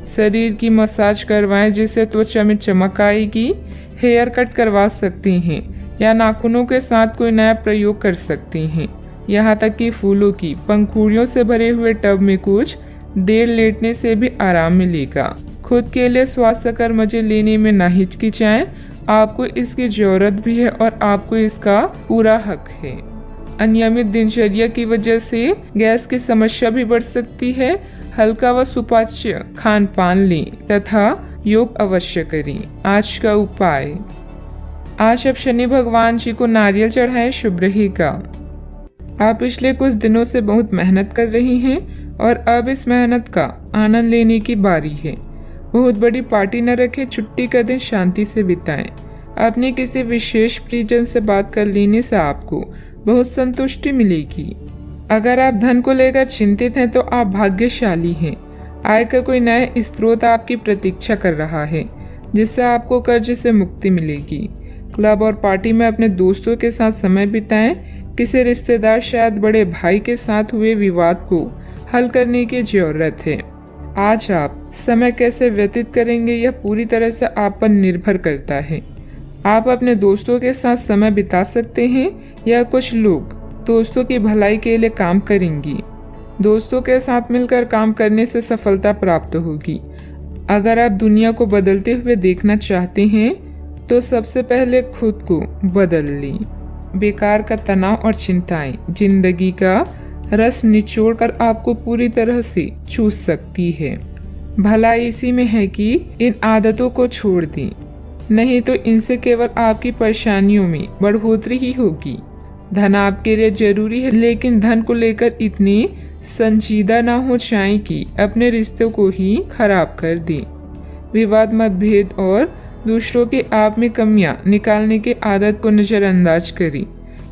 शरीर की मसाज करवाएं जिससे त्वचा में चमक आएगी। हेयर कट करवा सकते हैं या नाखूनों के साथ कोई नया प्रयोग कर सकते हैं। यहाँ तक कि फूलों की पंखुड़ियों से भरे हुए टब में कुछ देर लेटने से भी आराम मिलेगा। खुद के लिए स्वास्थ्यकर मजे लेने में ना हिचकिचाएं। आपको इसकी जरूरत भी है और आपको इसका पूरा हक है। अनियमित दिनचर्या की वजह से गैस की समस्या भी बढ़ सकती है। हल्का व सुपाच्य खान पान लें तथा योग अवश्य करें। आज का उपाय, आज आप शनि भगवान जी को नारियल चढ़ाएं, शुभ रहेगा। आप पिछले कुछ दिनों से बहुत मेहनत कर रही हैं और अब इस मेहनत का आनंद लेने की बारी है। बहुत बड़ी पार्टी न रखें, छुट्टी का दिन शांति से बिताएं। अपने किसी विशेष प्रियजन से बात कर लेने से आपको बहुत संतुष्टि मिलेगी। अगर आप धन को लेकर चिंतित हैं तो आप भाग्यशाली हैं। आय का कोई नया स्रोत आपकी प्रतीक्षा कर रहा है जिससे आपको कर्ज से मुक्ति मिलेगी। क्लब और पार्टी में अपने दोस्तों के साथ समय बिताएं। किसी रिश्तेदार शायद बड़े भाई के साथ हुए विवाद को हल करने की जरूरत है। आज आप समय कैसे व्यतीत करेंगे यह पूरी तरह से आप पर निर्भर करता है। आप अपने दोस्तों के साथ समय बिता सकते हैं या कुछ लोग दोस्तों की भलाई के लिए काम करेंगी। दोस्तों के साथ मिलकर काम करने से सफलता प्राप्त होगी। अगर आप दुनिया को बदलते हुए देखना चाहते हैं तो सबसे पहले खुद को बदल लें। बेकार का तनाव और चिंताएं जिंदगी का रस निचोड़कर आपको पूरी तरह से चूस सकती है। भलाई इसी में है कि इन आदतों को छोड़ दें, नहीं तो इनसे केवल आपकी परेशानियों में बढ़ोतरी ही होगी। धन आपके लिए जरूरी है लेकिन धन को लेकर इतनी संजीदा ना हो जाए कि अपने रिश्तों को ही खराब कर दें। विवाद, मतभेद और दूसरों के आप में कमियां निकालने की आदत को नजरअंदाज करें।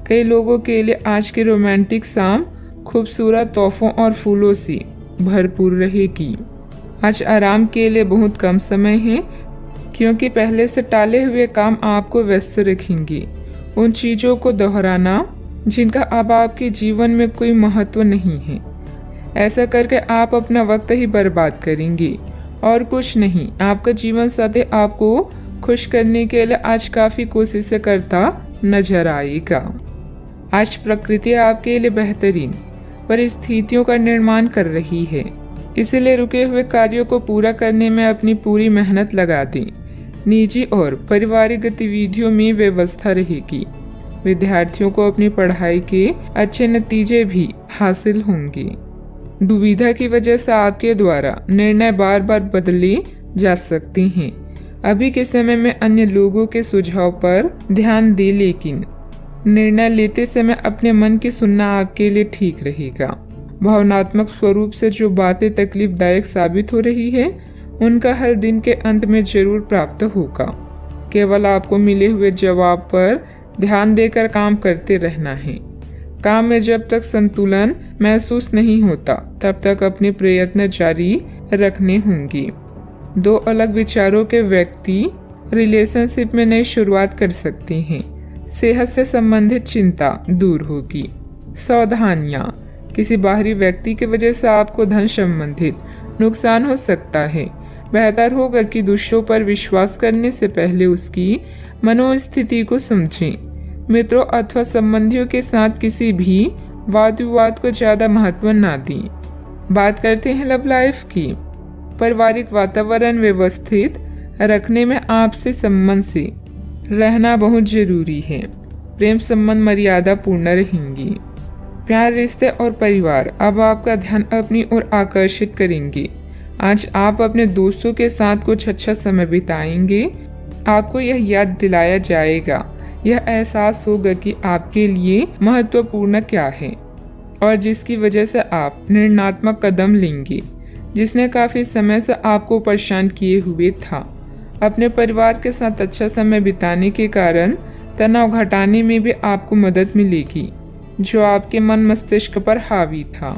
कई लोगों के लिए आज की रोमांटिक शाम खूबसूरत तोहफों और फूलों से भरपूर रहेगी। आज आराम के लिए बहुत कम समय है क्योंकि पहले से टाले हुए काम आपको व्यस्त रखेंगे। उन चीजों को दोहराना जिनका अब आपके जीवन में कोई महत्व नहीं है। ऐसा करके आप अपना वक्त ही बर्बाद करेंगे और कुछ नहीं। आपका जीवन सदैव आपको खुश करने के लिए आज काफी कोशिशें करता नजर आएगा। आज प्रकृति आपके लिए बेहतरीन परिस्थितियों का निर्माण कर रही है, इसलिए रुके हुए कार्यों को पूरा करने में अपनी पूरी मेहनत लगा दें। निजी और पारिवारिक गतिविधियों में व्यवस्था रहेगी। विद्यार्थियों को अपनी पढ़ाई के अच्छे नतीजे भी हासिल होंगे। दुविधा की वजह से आपके द्वारा निर्णय बार बार बदले जा सकते हैं। अभी के समय में अन्य लोगों के सुझाव पर ध्यान दें, लेकिन निर्णय लेते समय अपने मन की सुनना आपके लिए ठीक रहेगा। भावनात्मक स्वरूप से जो बातें तकलीफदायक साबित हो रही है उनका हल दिन के अंत में जरूर प्राप्त होगा। केवल आपको मिले हुए जवाब पर ध्यान देकर काम करते रहना है। काम में जब तक संतुलन महसूस नहीं होता तब तक अपने प्रयत्न जारी रखने होंगे। दो अलग विचारों के व्यक्ति रिलेशनशिप में नई शुरुआत कर सकते हैं। सेहत से संबंधित चिंता दूर होगी। सावधानियां, किसी बाहरी व्यक्ति की वजह से आपको धन संबंधित नुकसान हो सकता है। बेहतर होगा कि दूसरों पर विश्वास करने से पहले उसकी मनोस्थिति को समझें। मित्रों अथवा संबंधियों के साथ किसी भी वाद विवाद को ज्यादा महत्व ना दें। बात करते हैं लव लाइफ की। पारिवारिक वातावरण व्यवस्थित रखने में आपसे संबंध से रहना बहुत जरूरी है। प्रेम संबंध मर्यादा पूर्ण रहेंगी। प्यार, रिश्ते और परिवार अब आपका ध्यान अपनी ओर आकर्षित करेंगे। आज आप अपने दोस्तों के साथ कुछ अच्छा समय बिताएंगे। आपको यह याद दिलाया जाएगा, यह एहसास होगा कि आपके लिए महत्वपूर्ण क्या है और जिसकी वजह से आप निर्णयात्मक कदम लेंगे, जिसने काफी समय से आपको परेशान किए हुए था। अपने परिवार के साथ अच्छा समय बिताने के कारण तनाव घटाने में भी आपको मदद मिलेगी, जो आपके मन मस्तिष्क पर हावी था।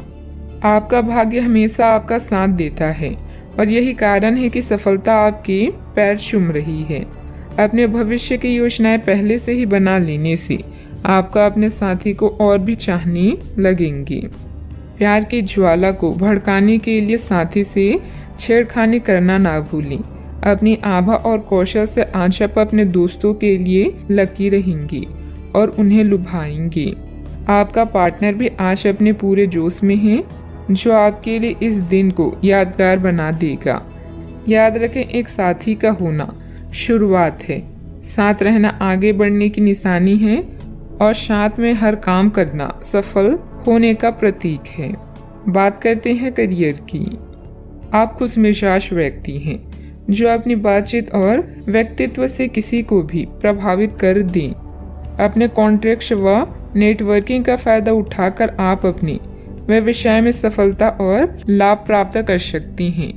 आपका भाग्य हमेशा आपका साथ देता है और यही कारण है कि सफलता आपके पैर चूम रही है। अपने भविष्य की योजनाएं पहले से ही बना लेने से आपका अपने साथी को और भी चाहने लगेंगे। प्यार की ज्वाला को भड़काने के लिए साथी से छेड़खानी करना ना भूलें। अपनी आभा और कौशल से आज आप अपने दोस्तों के लिए लकी रहेंगी और उन्हें लुभाएंगे। आपका पार्टनर भी आज अपने पूरे जोश में है, जो आपके लिए इस दिन को यादगार बना देगा। याद रखें, एक साथी का होना शुरुआत है, साथ रहना आगे बढ़ने की निशानी है और साथ में हर काम करना सफल होने का प्रतीक है। बात करते हैं करियर की। आप खुशमिजाज व्यक्ति हैं, जो अपनी बातचीत और व्यक्तित्व से किसी को भी प्रभावित कर दें। अपने कॉन्ट्रैक्ट व नेटवर्किंग का फायदा उठाकर आप अपने व्यवसाय में सफलता और लाभ प्राप्त कर सकती हैं।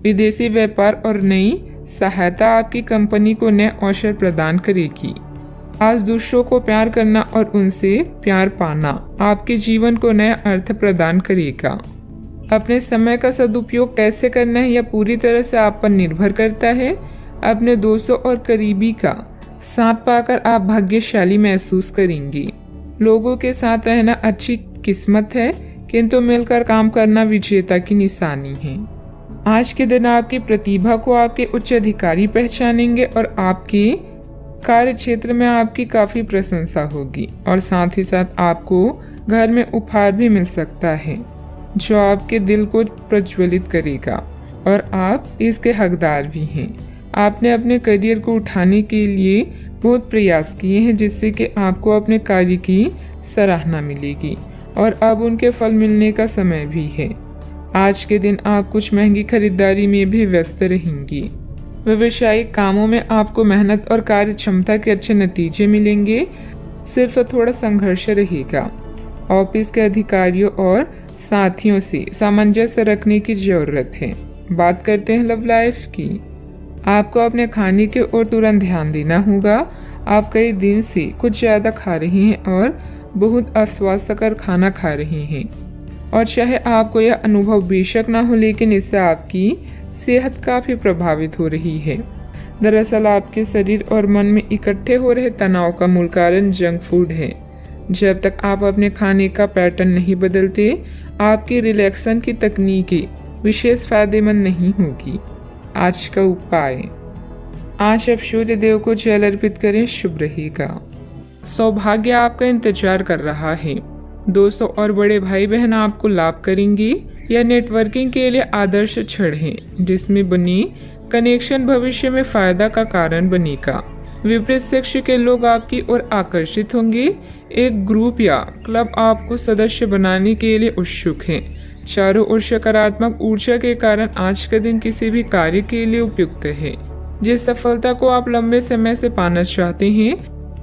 विदेशी व्यापार और नई सहायता आपकी कंपनी को नए अवसर प्रदान करेगी। आज दूसरों को प्यार करना और उनसे प्यार पाना आपके जीवन को नया अर्थ प्रदान करेगा। अपने समय का सदुपयोग कैसे करना है यह पूरी तरह से आप पर निर्भर करता है। अपने दोस्तों और करीबी का साथ पाकर आप भाग्यशाली महसूस करेंगे। लोगों के साथ रहना अच्छी किस्मत है, किंतु मिलकर काम करना विजेता की निशानी है। आज के दिन आपकी प्रतिभा को आपके उच्च अधिकारी पहचानेंगे और आपके कार्य क्षेत्र में आपकी काफी प्रशंसा होगी और साथ ही साथ आपको घर में उपहार भी मिल सकता है, जो आपके दिल को प्रज्वलित करेगा और आप इसके हकदार भी हैं। आपने अपने करियर को उठाने के लिए बहुत प्रयास किए हैं, जिससे कि आपको अपने कार्य की सराहना मिलेगी और अब उनके फल मिलने का समय भी है। आज के दिन आप कुछ महंगी खरीदारी में भी व्यस्त रहेंगी। व्यवसायिक कामों में आपको मेहनत और कार्य क्षमता के अच्छे नतीजे मिलेंगे, सिर्फ थोड़ा संघर्ष रहेगा। ऑफिस के अधिकारियों और साथियों से सामंजस्य रखने की जरूरत है। बात करते हैं लव लाइफ की। आपको अपने खाने के ओर तुरंत ध्यान देना होगा। आप कई दिन से कुछ ज्यादा खा रही हैं और बहुत अस्वास्थ्यकर खाना खा रही हैं और चाहे आपको यह अनुभव बेशक ना हो, लेकिन इससे आपकी सेहत काफी प्रभावित हो रही है। दरअसल आपके शरीर और मन में इकट्ठे हो रहे तनाव का मूल कारण जंक फूड है। जब तक आप अपने खाने का पैटर्न नहीं बदलते, आपकी रिलैक्सन की तकनीकें विशेष फायदेमंद नहीं होगी। आज का उपाय, आज आप सूर्य देव को जल अर्पित करें, शुभ रहेगा। सौभाग्य आपका इंतजार कर रहा है। दोस्तों और बड़े भाई बहन आपको लाभ करेंगे। यह नेटवर्किंग के लिए आदर्श क्षण है, जिसमें बनी कनेक्शन भविष्य में फायदा का कारण बनेगा। विपरीत सेक्स के लोग आपकी ओर आकर्षित होंगे। एक ग्रुप या क्लब आपको सदस्य बनाने के लिए उत्सुक है। चारों ओर सकारात्मक ऊर्जा के कारण आज का दिन किसी भी कार्य के लिए उपयुक्त है। जिस सफलता को आप लंबे समय से पाना चाहते हैं,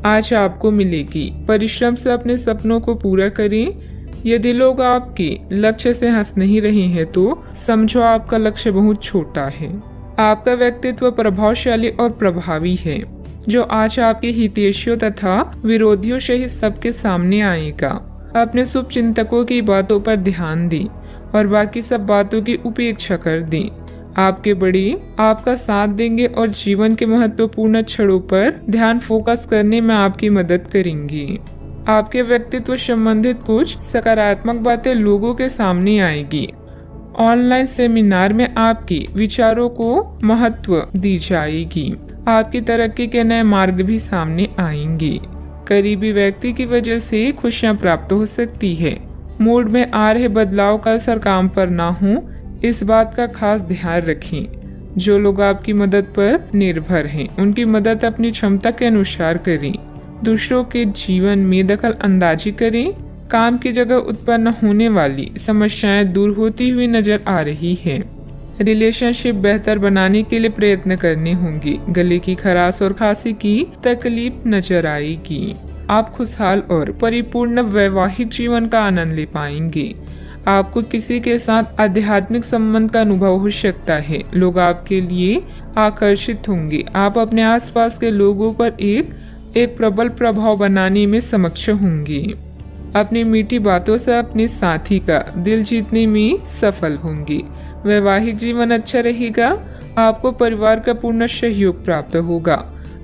आज आपको मिलेगी। परिश्रम से अपने सपनों को पूरा करें। यदि लोग आपके लक्ष्य से हंस नहीं रहे हैं, तो समझो आपका लक्ष्य बहुत छोटा है। आपका व्यक्तित्व प्रभावशाली और प्रभावी है, जो आज आपके हितैषियों तथा विरोधियों सहित सबके सामने आएगा। अपने शुभ चिंतकों की बातों पर ध्यान दें और बाकी सब बातों की उपेक्षा कर दें। आपके बड़े आपका साथ देंगे और जीवन के महत्वपूर्ण क्षणों पर ध्यान फोकस करने में आपकी मदद करेंगे। आपके व्यक्तित्व संबंधित कुछ सकारात्मक बातें लोगों के सामने आएगी। ऑनलाइन सेमिनार में आपके विचारों को महत्व दी जाएगी। आपकी तरक्की के नए मार्ग भी सामने आएंगे। करीबी व्यक्ति की वजह से खुशियां प्राप्त हो सकती है। मूड में आ रहे बदलाव का असर काम पर ना हो, इस बात का खास ध्यान रखें। जो लोग आपकी मदद पर निर्भर हैं, उनकी मदद अपनी क्षमता के अनुसार करें। दूसरों के जीवन में दखल अंदाजी करें काम की जगह उत्पन्न होने वाली समस्याएं दूर होती हुई नजर आ रही है। रिलेशनशिप बेहतर बनाने के लिए प्रयत्न करने होंगे। गले की खराश और खांसी की तकलीफ नजर आएगी। आप खुशहाल और परिपूर्ण वैवाहिक जीवन का आनंद ले पाएंगे। आपको किसी के साथ आध्यात्मिक संबंध का अनुभव हो सकता है। लोग आपके लिए आकर्षित होंगे। आप अपने आसपास के लोगों पर एक प्रबल प्रभाव बनाने में सक्षम होंगे। अपनी मीठी बातों से अपने साथी का दिल जीतने में सफल होंगे। वैवाहिक जीवन अच्छा रहेगा। आपको परिवार का पूर्ण सहयोग प्राप्त होगा।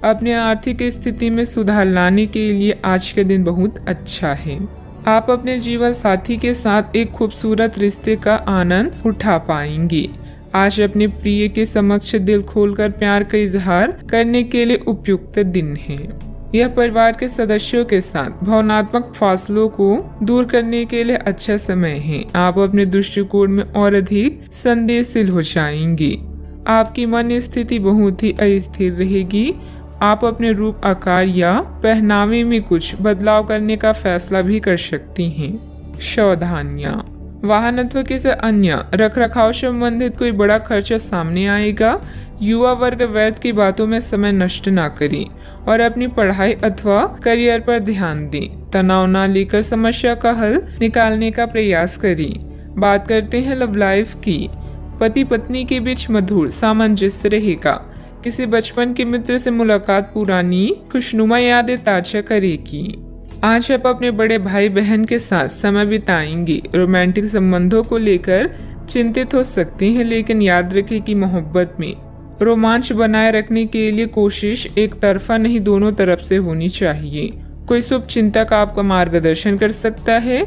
अपने आर्थिक स्थिति में सुधार लाने के लिए आज का दिन बहुत अच्छा है। आप अपने जीवन साथी के साथ एक खूबसूरत रिश्ते का आनंद उठा पाएंगे। आज अपने प्रिय के समक्ष दिल खोलकर प्यार का इजहार करने के लिए उपयुक्त दिन है। यह परिवार के सदस्यों के साथ भावनात्मक फासलों को दूर करने के लिए अच्छा समय है। आप अपने दृष्टिकोण में और अधिक संवेदनशील हो जाएंगे। आपकी मन स्थिति बहुत ही अस्थिर रहेगी। आप अपने रूप, आकार या पहनावे में कुछ बदलाव करने का फैसला भी कर सकती हैं। सावधानियां, वाहनत्व के से अन्य रखरखाव संबंधित कोई बड़ा खर्चा सामने आएगा। युवा वर्ग व्यर्थ की बातों में समय नष्ट ना करें और अपनी पढ़ाई अथवा करियर पर ध्यान दें। तनाव ना लेकर समस्या का हल निकालने का प्रयास करें। बात करते हैं लव लाइफ की। पति पत्नी के बीच मधुर सामंजस्य रहेगा। किसी बचपन के मित्र से मुलाकात पुरानी खुशनुमा यादें ताजा करेगी। आज आप अपने बड़े भाई बहन के साथ समय बिताएंगे। रोमांटिक संबंधों को लेकर चिंतित हो सकते हैं, लेकिन याद रखें कि मोहब्बत में रोमांच बनाए रखने के लिए कोशिश एक तरफा नहीं, दोनों तरफ से होनी चाहिए। कोई शुभ चिंतक आपका मार्गदर्शन कर सकता है।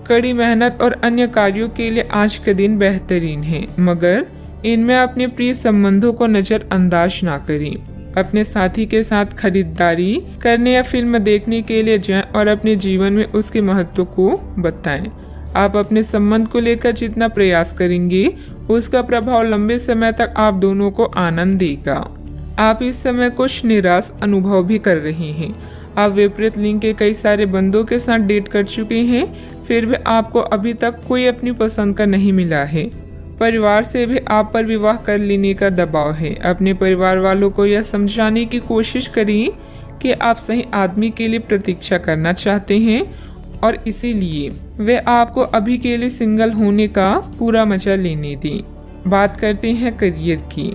कड़ी मेहनत और अन्य कार्यों के लिए आज का दिन बेहतरीन है, मगर इनमें अपने प्रिय संबंधों को नजरअंदाज ना करें। अपने साथी के साथ खरीदारी करने या फिल्म देखने के लिए जाएं और अपने जीवन में उसके महत्व को बताएं। आप अपने संबंध को लेकर जितना प्रयास करेंगे, उसका प्रभाव लंबे समय तक आप दोनों को आनंद देगा। आप इस समय कुछ निराश अनुभव भी कर रहे हैं। आप विपरीत लिंग के कई सारे बंदों के साथ डेट कर चुके हैं, फिर भी आपको अभी तक कोई अपनी पसंद का नहीं मिला है। परिवार से भी आप पर विवाह कर लेने का दबाव है। अपने परिवार वालों को यह समझाने की कोशिश करें कि आप सही आदमी के लिए प्रतीक्षा करना चाहते हैं और इसीलिए वे आपको अभी के लिए सिंगल होने का पूरा मजा लेने दें। बात करते हैं करियर की।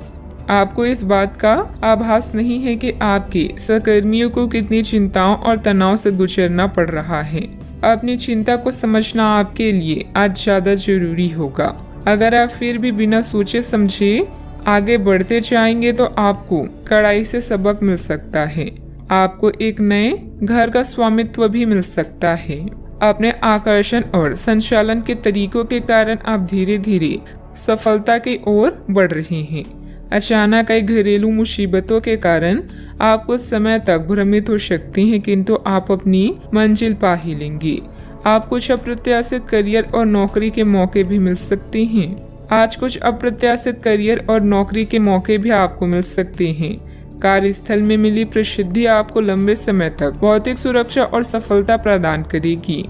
आपको इस बात का आभास नहीं है कि आपके सहकर्मियों को कितनी चिंताओं और तनाव से गुजरना पड़ रहा है। अपनी चिंता को समझना आपके लिए आज ज्यादा जरूरी होगा। अगर आप फिर भी बिना सोचे समझे आगे बढ़ते जाएंगे तो आपको कड़ाई से सबक मिल सकता है। आपको एक नए घर का स्वामित्व भी मिल सकता है। अपने आकर्षण और संचालन के तरीकों के कारण आप धीरे धीरे सफलता की ओर बढ़ रहे हैं। अचानक कई घरेलू मुसीबतों के कारण आप कुछ समय तक भ्रमित हो सकते हैं, किंतु आप अपनी मंजिल पा ही लेंगे। आप कुछ अप्रत्याशित करियर और नौकरी के मौके भी मिल सकते हैं। आज कुछ अप्रत्याशित करियर और नौकरी के मौके भी आपको मिल सकते हैं। कार्यस्थल में मिली प्रसिद्धि आपको लंबे समय तक भौतिक सुरक्षा और सफलता प्रदान करेगी।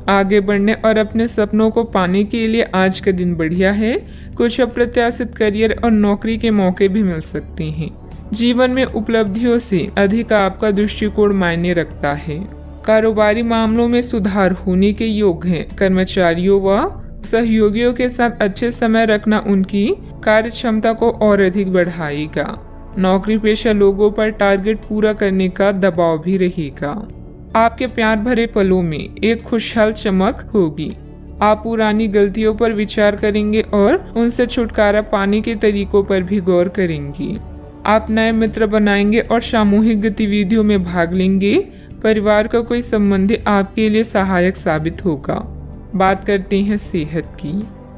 आगे बढ़ने और अपने सपनों को पाने के लिए आज का दिन बढ़िया है। कुछ अप्रत्याशित करियर और नौकरी के मौके भी मिल सकते हैं। जीवन में उपलब्धियों से अधिक आपका दृष्टिकोण मायने रखता है। कारोबारी मामलों में सुधार होने के योग हैं। कर्मचारियों व सहयोगियों के साथ अच्छे समय रखना उनकी कार्य क्षमता को और अधिक बढ़ाएगा। नौकरी पेशा लोगों पर टारगेट पूरा करने का दबाव भी रहेगा। आपके प्यार भरे पलों में एक खुशहाल चमक होगी। आप पुरानी गलतियों पर विचार करेंगे और उनसे छुटकारा पाने के तरीकों पर भी गौर करेंगे। आप नए मित्र बनाएंगे और सामूहिक गतिविधियों में भाग लेंगे। परिवार का कोई संबंधी आपके लिए सहायक साबित होगा। बात करते हैं सेहत की।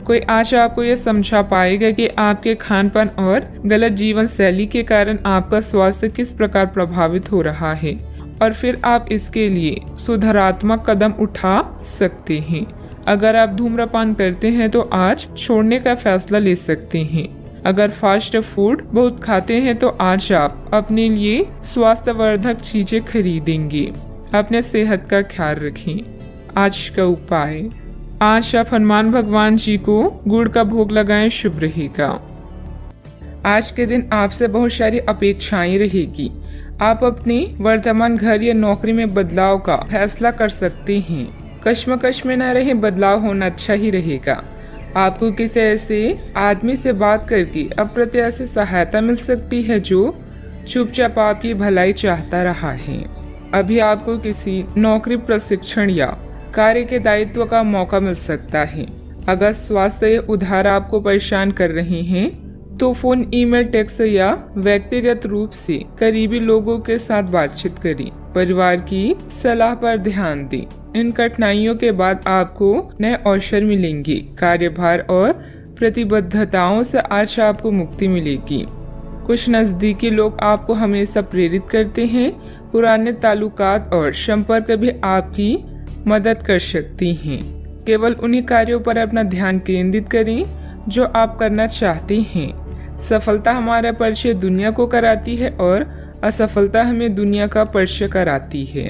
कोई आज आपको यह समझा पाएगा कि आपके खानपान और गलत जीवन शैली के कारण आपका स्वास्थ्य किस प्रकार प्रभावित हो रहा है और फिर आप इसके लिए सुधारात्मक कदम उठा सकते हैं। अगर आप धूम्रपान करते हैं तो आज छोड़ने का फैसला ले सकते हैं। अगर फास्ट फूड बहुत खाते हैं तो आज आप अपने लिए स्वास्थ्यवर्धक चीजें खरीदेंगे। अपने सेहत का ख्याल रखें। आज का उपाय, आज आप हनुमान भगवान जी को गुड़ का भोग लगाएं, शुभ रहेगा। आज के दिन आपसे बहुत सारी अपेक्षाएं रहेगी। आप अपनी वर्तमान घर या नौकरी में बदलाव का फैसला कर सकते हैं। कश्मकश में न रहे, बदलाव होना अच्छा ही रहेगा। आपको किसी ऐसे आदमी से बात करके अप्रत्याशित सहायता मिल सकती है जो चुपचाप आपकी भलाई चाहता रहा है। अभी आपको किसी नौकरी, प्रशिक्षण या कार्य के दायित्व का मौका मिल सकता है। अगर स्वास्थ्य या उधार आपको परेशान कर रहे हैं तो फोन, ईमेल, टेक्स्ट या व्यक्तिगत रूप से करीबी लोगों के साथ बातचीत करें। परिवार की सलाह पर ध्यान दें। इन कठिनाइयों के बाद आपको नए अवसर मिलेंगे। कार्यभार और प्रतिबद्धताओं से आज आपको मुक्ति मिलेगी। कुछ नजदीकी लोग आपको हमेशा प्रेरित करते हैं। पुराने ताल्लुकात और संपर्क भी आपकी मदद कर सकती हैं। केवल उन्हीं कार्यों पर अपना ध्यान केंद्रित करें जो आप करना चाहते हैं। सफलता हमारा परिचय दुनिया को कराती है और असफलता हमें दुनिया का परिचय कराती है।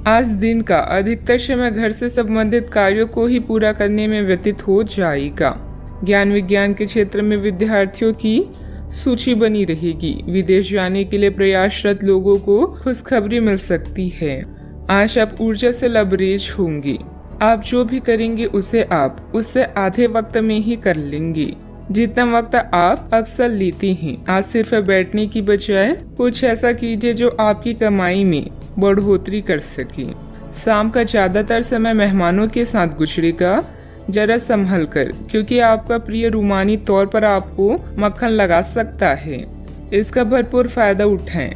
आज दिन का अधिकतर समय घर से संबंधित कार्यों को ही पूरा करने में व्यतीत हो जाएगा। ज्ञान विज्ञान के क्षेत्र में विद्यार्थियों की सूची बनी रहेगी। विदेश जाने के लिए प्रयासरत लोगों को खुशखबरी मिल सकती है। आज आप ऊर्जा से लबरेज होंगे। आप जो भी करेंगे उसे आप उससे आधे वक्त में ही कर लेंगे जितना वक्त आप अक्सर लेते हैं। आज सिर्फ बैठने की बजाय कुछ ऐसा कीजिए जो आपकी कमाई में बढ़ोतरी कर सके। शाम का ज्यादातर समय मेहमानों के साथ गुजरेगा। जरा संभल कर, क्योंकि आपका प्रिय रूमानी तौर पर आपको मक्खन लगा सकता है। इसका भरपूर फायदा उठाएं।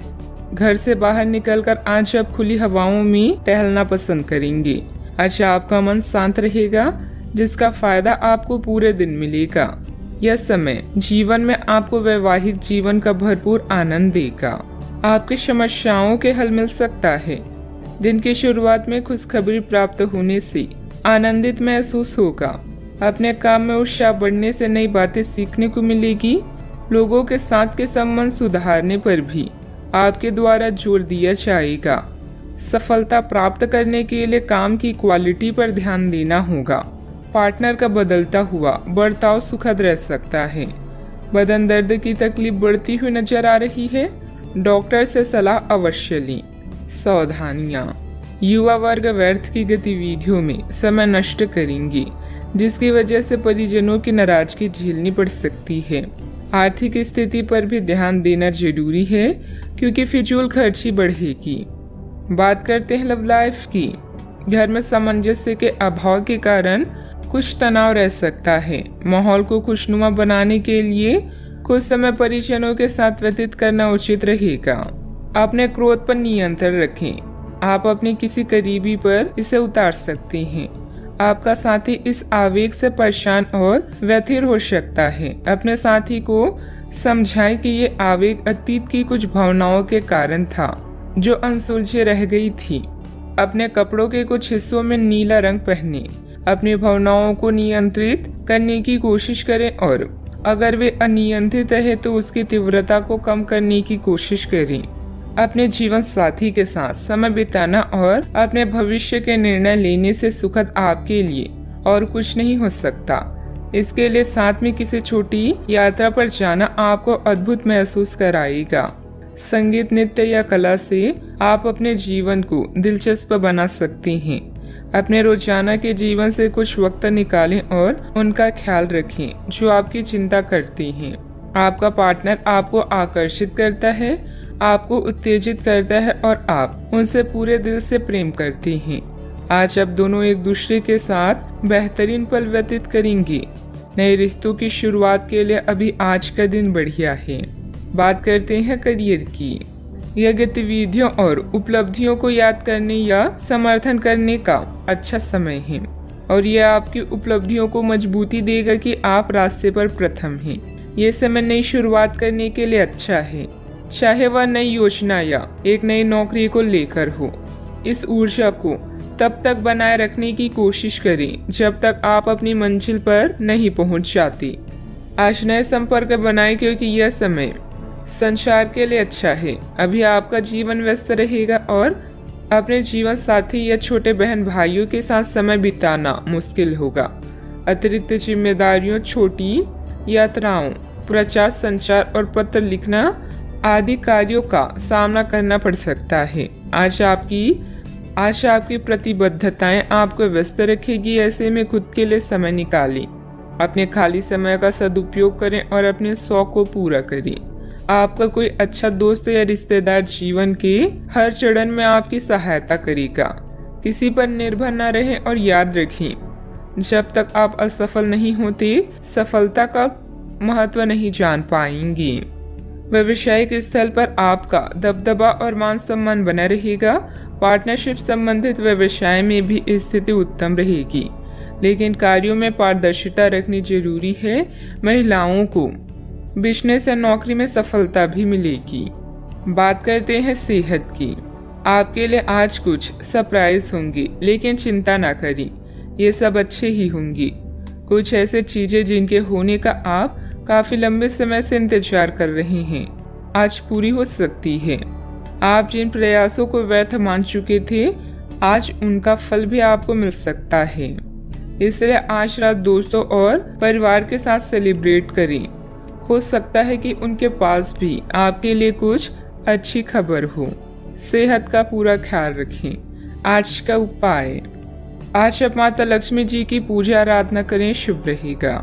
घर से बाहर निकलकर आज आप खुली हवाओं में टहलना पसंद करेंगे। आज आपका मन शांत रहेगा, जिसका फायदा आपको पूरे दिन मिलेगा। यह समय जीवन में आपको वैवाहिक जीवन का भरपूर आनंद देगा। आपकी समस्याओं के हल मिल सकता है। दिन की शुरुआत में खुशखबरी प्राप्त होने से आनंदित महसूस होगा। अपने काम में उत्साह बढ़ने से नई बातें सीखने को मिलेगी। लोगों के साथ के संबंध सुधारने पर भी आपके द्वारा जोर दिया जाएगा। सफलता प्राप्त करने के लिए काम की क्वालिटी पर ध्यान देना होगा। पार्टनर का बदलता हुआ बर्ताव सुखद रह सकता है। बदन दर्द की तकलीफ बढ़ती हुई नजर आ रही है। डॉक्टर से सलाह अवश्य लें। सावधानियां, युवा वर्ग व्यर्थ की गतिविधियों में समय नष्ट करेंगे, जिसकी वजह से परिजनों की नाराजगी झेलनी पड़ सकती है। आर्थिक स्थिति पर भी ध्यान देना जरूरी है, क्योंकि फिजूल खर्ची बढ़ेगी। बात करते हैं लव लाइफ की। घर में सामंजस्य के अभाव के कारण कुछ तनाव रह सकता है। माहौल को खुशनुमा बनाने के लिए कुछ समय परिजनों के साथ व्यतीत करना उचित रहेगा। अपने क्रोध पर नियंत्रण रखें। आप अपने किसी करीबी पर इसे उतार सकते हैं। आपका साथी इस आवेग से परेशान और व्यथित हो सकता है। अपने साथी को समझाएं कि ये आवेग अतीत की कुछ भावनाओं के कारण था जो अनसुलझे रह गई थी। अपने कपड़ों के कुछ हिस्सों में नीला रंग पहने। अपनी भावनाओं को नियंत्रित करने की कोशिश करें और अगर वे अनियंत्रित है तो उसकी तीव्रता को कम करने की कोशिश करें। अपने जीवन साथी के साथ समय बिताना और अपने भविष्य के निर्णय लेने से सुखद आपके लिए और कुछ नहीं हो सकता। इसके लिए साथ में किसी छोटी यात्रा पर जाना आपको अद्भुत महसूस कराएगा। संगीत, नृत्य या कला से आप अपने जीवन को दिलचस्प बना सकते हैं। अपने रोजाना के जीवन से कुछ वक्त निकालें और उनका ख्याल रखें जो आपकी चिंता करती हैं। आपका पार्टनर आपको आकर्षित करता है, आपको उत्तेजित करता है और आप उनसे पूरे दिल से प्रेम करती हैं। आज आप दोनों एक दूसरे के साथ बेहतरीन पल व्यतीत करेंगे। नए रिश्तों की शुरुआत के लिए अभी आज का दिन बढ़िया है। बात करते हैं करियर की। यह गतिविधियों और उपलब्धियों को याद करने या समर्थन करने का अच्छा समय है और यह आपकी उपलब्धियों को मजबूती देगा कि आप रास्ते पर प्रथम हैं। ये समय नई शुरुआत करने के लिए अच्छा है, चाहे वह नई योजना या एक नई नौकरी को लेकर हो। इस ऊर्जा को तब तक बनाए रखने की कोशिश करें जब तक आप अपनी मंजिल पर नहीं पहुंच जाती। आज नए संपर्क बनाएं क्योंकि यह समय संचार के लिए अच्छा है। अभी आपका जीवन व्यस्त रहेगा और अपने जीवन साथी या छोटे बहन भाइयों के साथ समय बिताना मुश्किल होगा। अतिरिक्त जिम्मेदारियों, छोटी यात्राओं, प्रचार संचार और पत्र लिखना आदि कार्यों का सामना करना पड़ सकता है। आज आपकी प्रतिबद्धताएं आपको व्यस्त रखेगी। ऐसे में खुद के लिए समय निकालें, अपने खाली समय का सदुपयोग करें और अपने शौक को पूरा करें। आपका कोई अच्छा दोस्त या रिश्तेदार जीवन के हर चरण में आपकी सहायता करेगा। किसी पर निर्भर न रहें और याद रखें, जब तक आप असफल नहीं होते, सफलता का महत्व नहीं जान पाएंगे। व्यावसायिक स्थल पर आपका दबदबा और मान सम्मान बना रहेगा। पार्टनरशिप संबंधित व्यवसाय में भी स्थिति उत्तम रहेगी, लेकिन कार्यों में पारदर्शिता रखनी जरूरी है। महिलाओं को बिजनेस या नौकरी में सफलता भी मिलेगी। बात करते हैं सेहत की। आपके लिए आज कुछ सरप्राइज होंगी, लेकिन चिंता ना करें, ये सब अच्छे ही होंगी। कुछ ऐसे चीजें जिनके होने का आप काफी लंबे समय से इंतजार कर रहे हैं, आज पूरी हो सकती है। आप जिन प्रयासों को व्यर्थ मान चुके थे, आज उनका फल भी आपको मिल सकता है। इसलिए आज रात दोस्तों और परिवार के साथ सेलिब्रेट करें। हो सकता है कि उनके पास भी आपके लिए कुछ अच्छी खबर हो। सेहत का पूरा ख्याल रखें। आज का उपाय, आज आप माता लक्ष्मी जी की पूजा आराधना करें, शुभ रहेगा।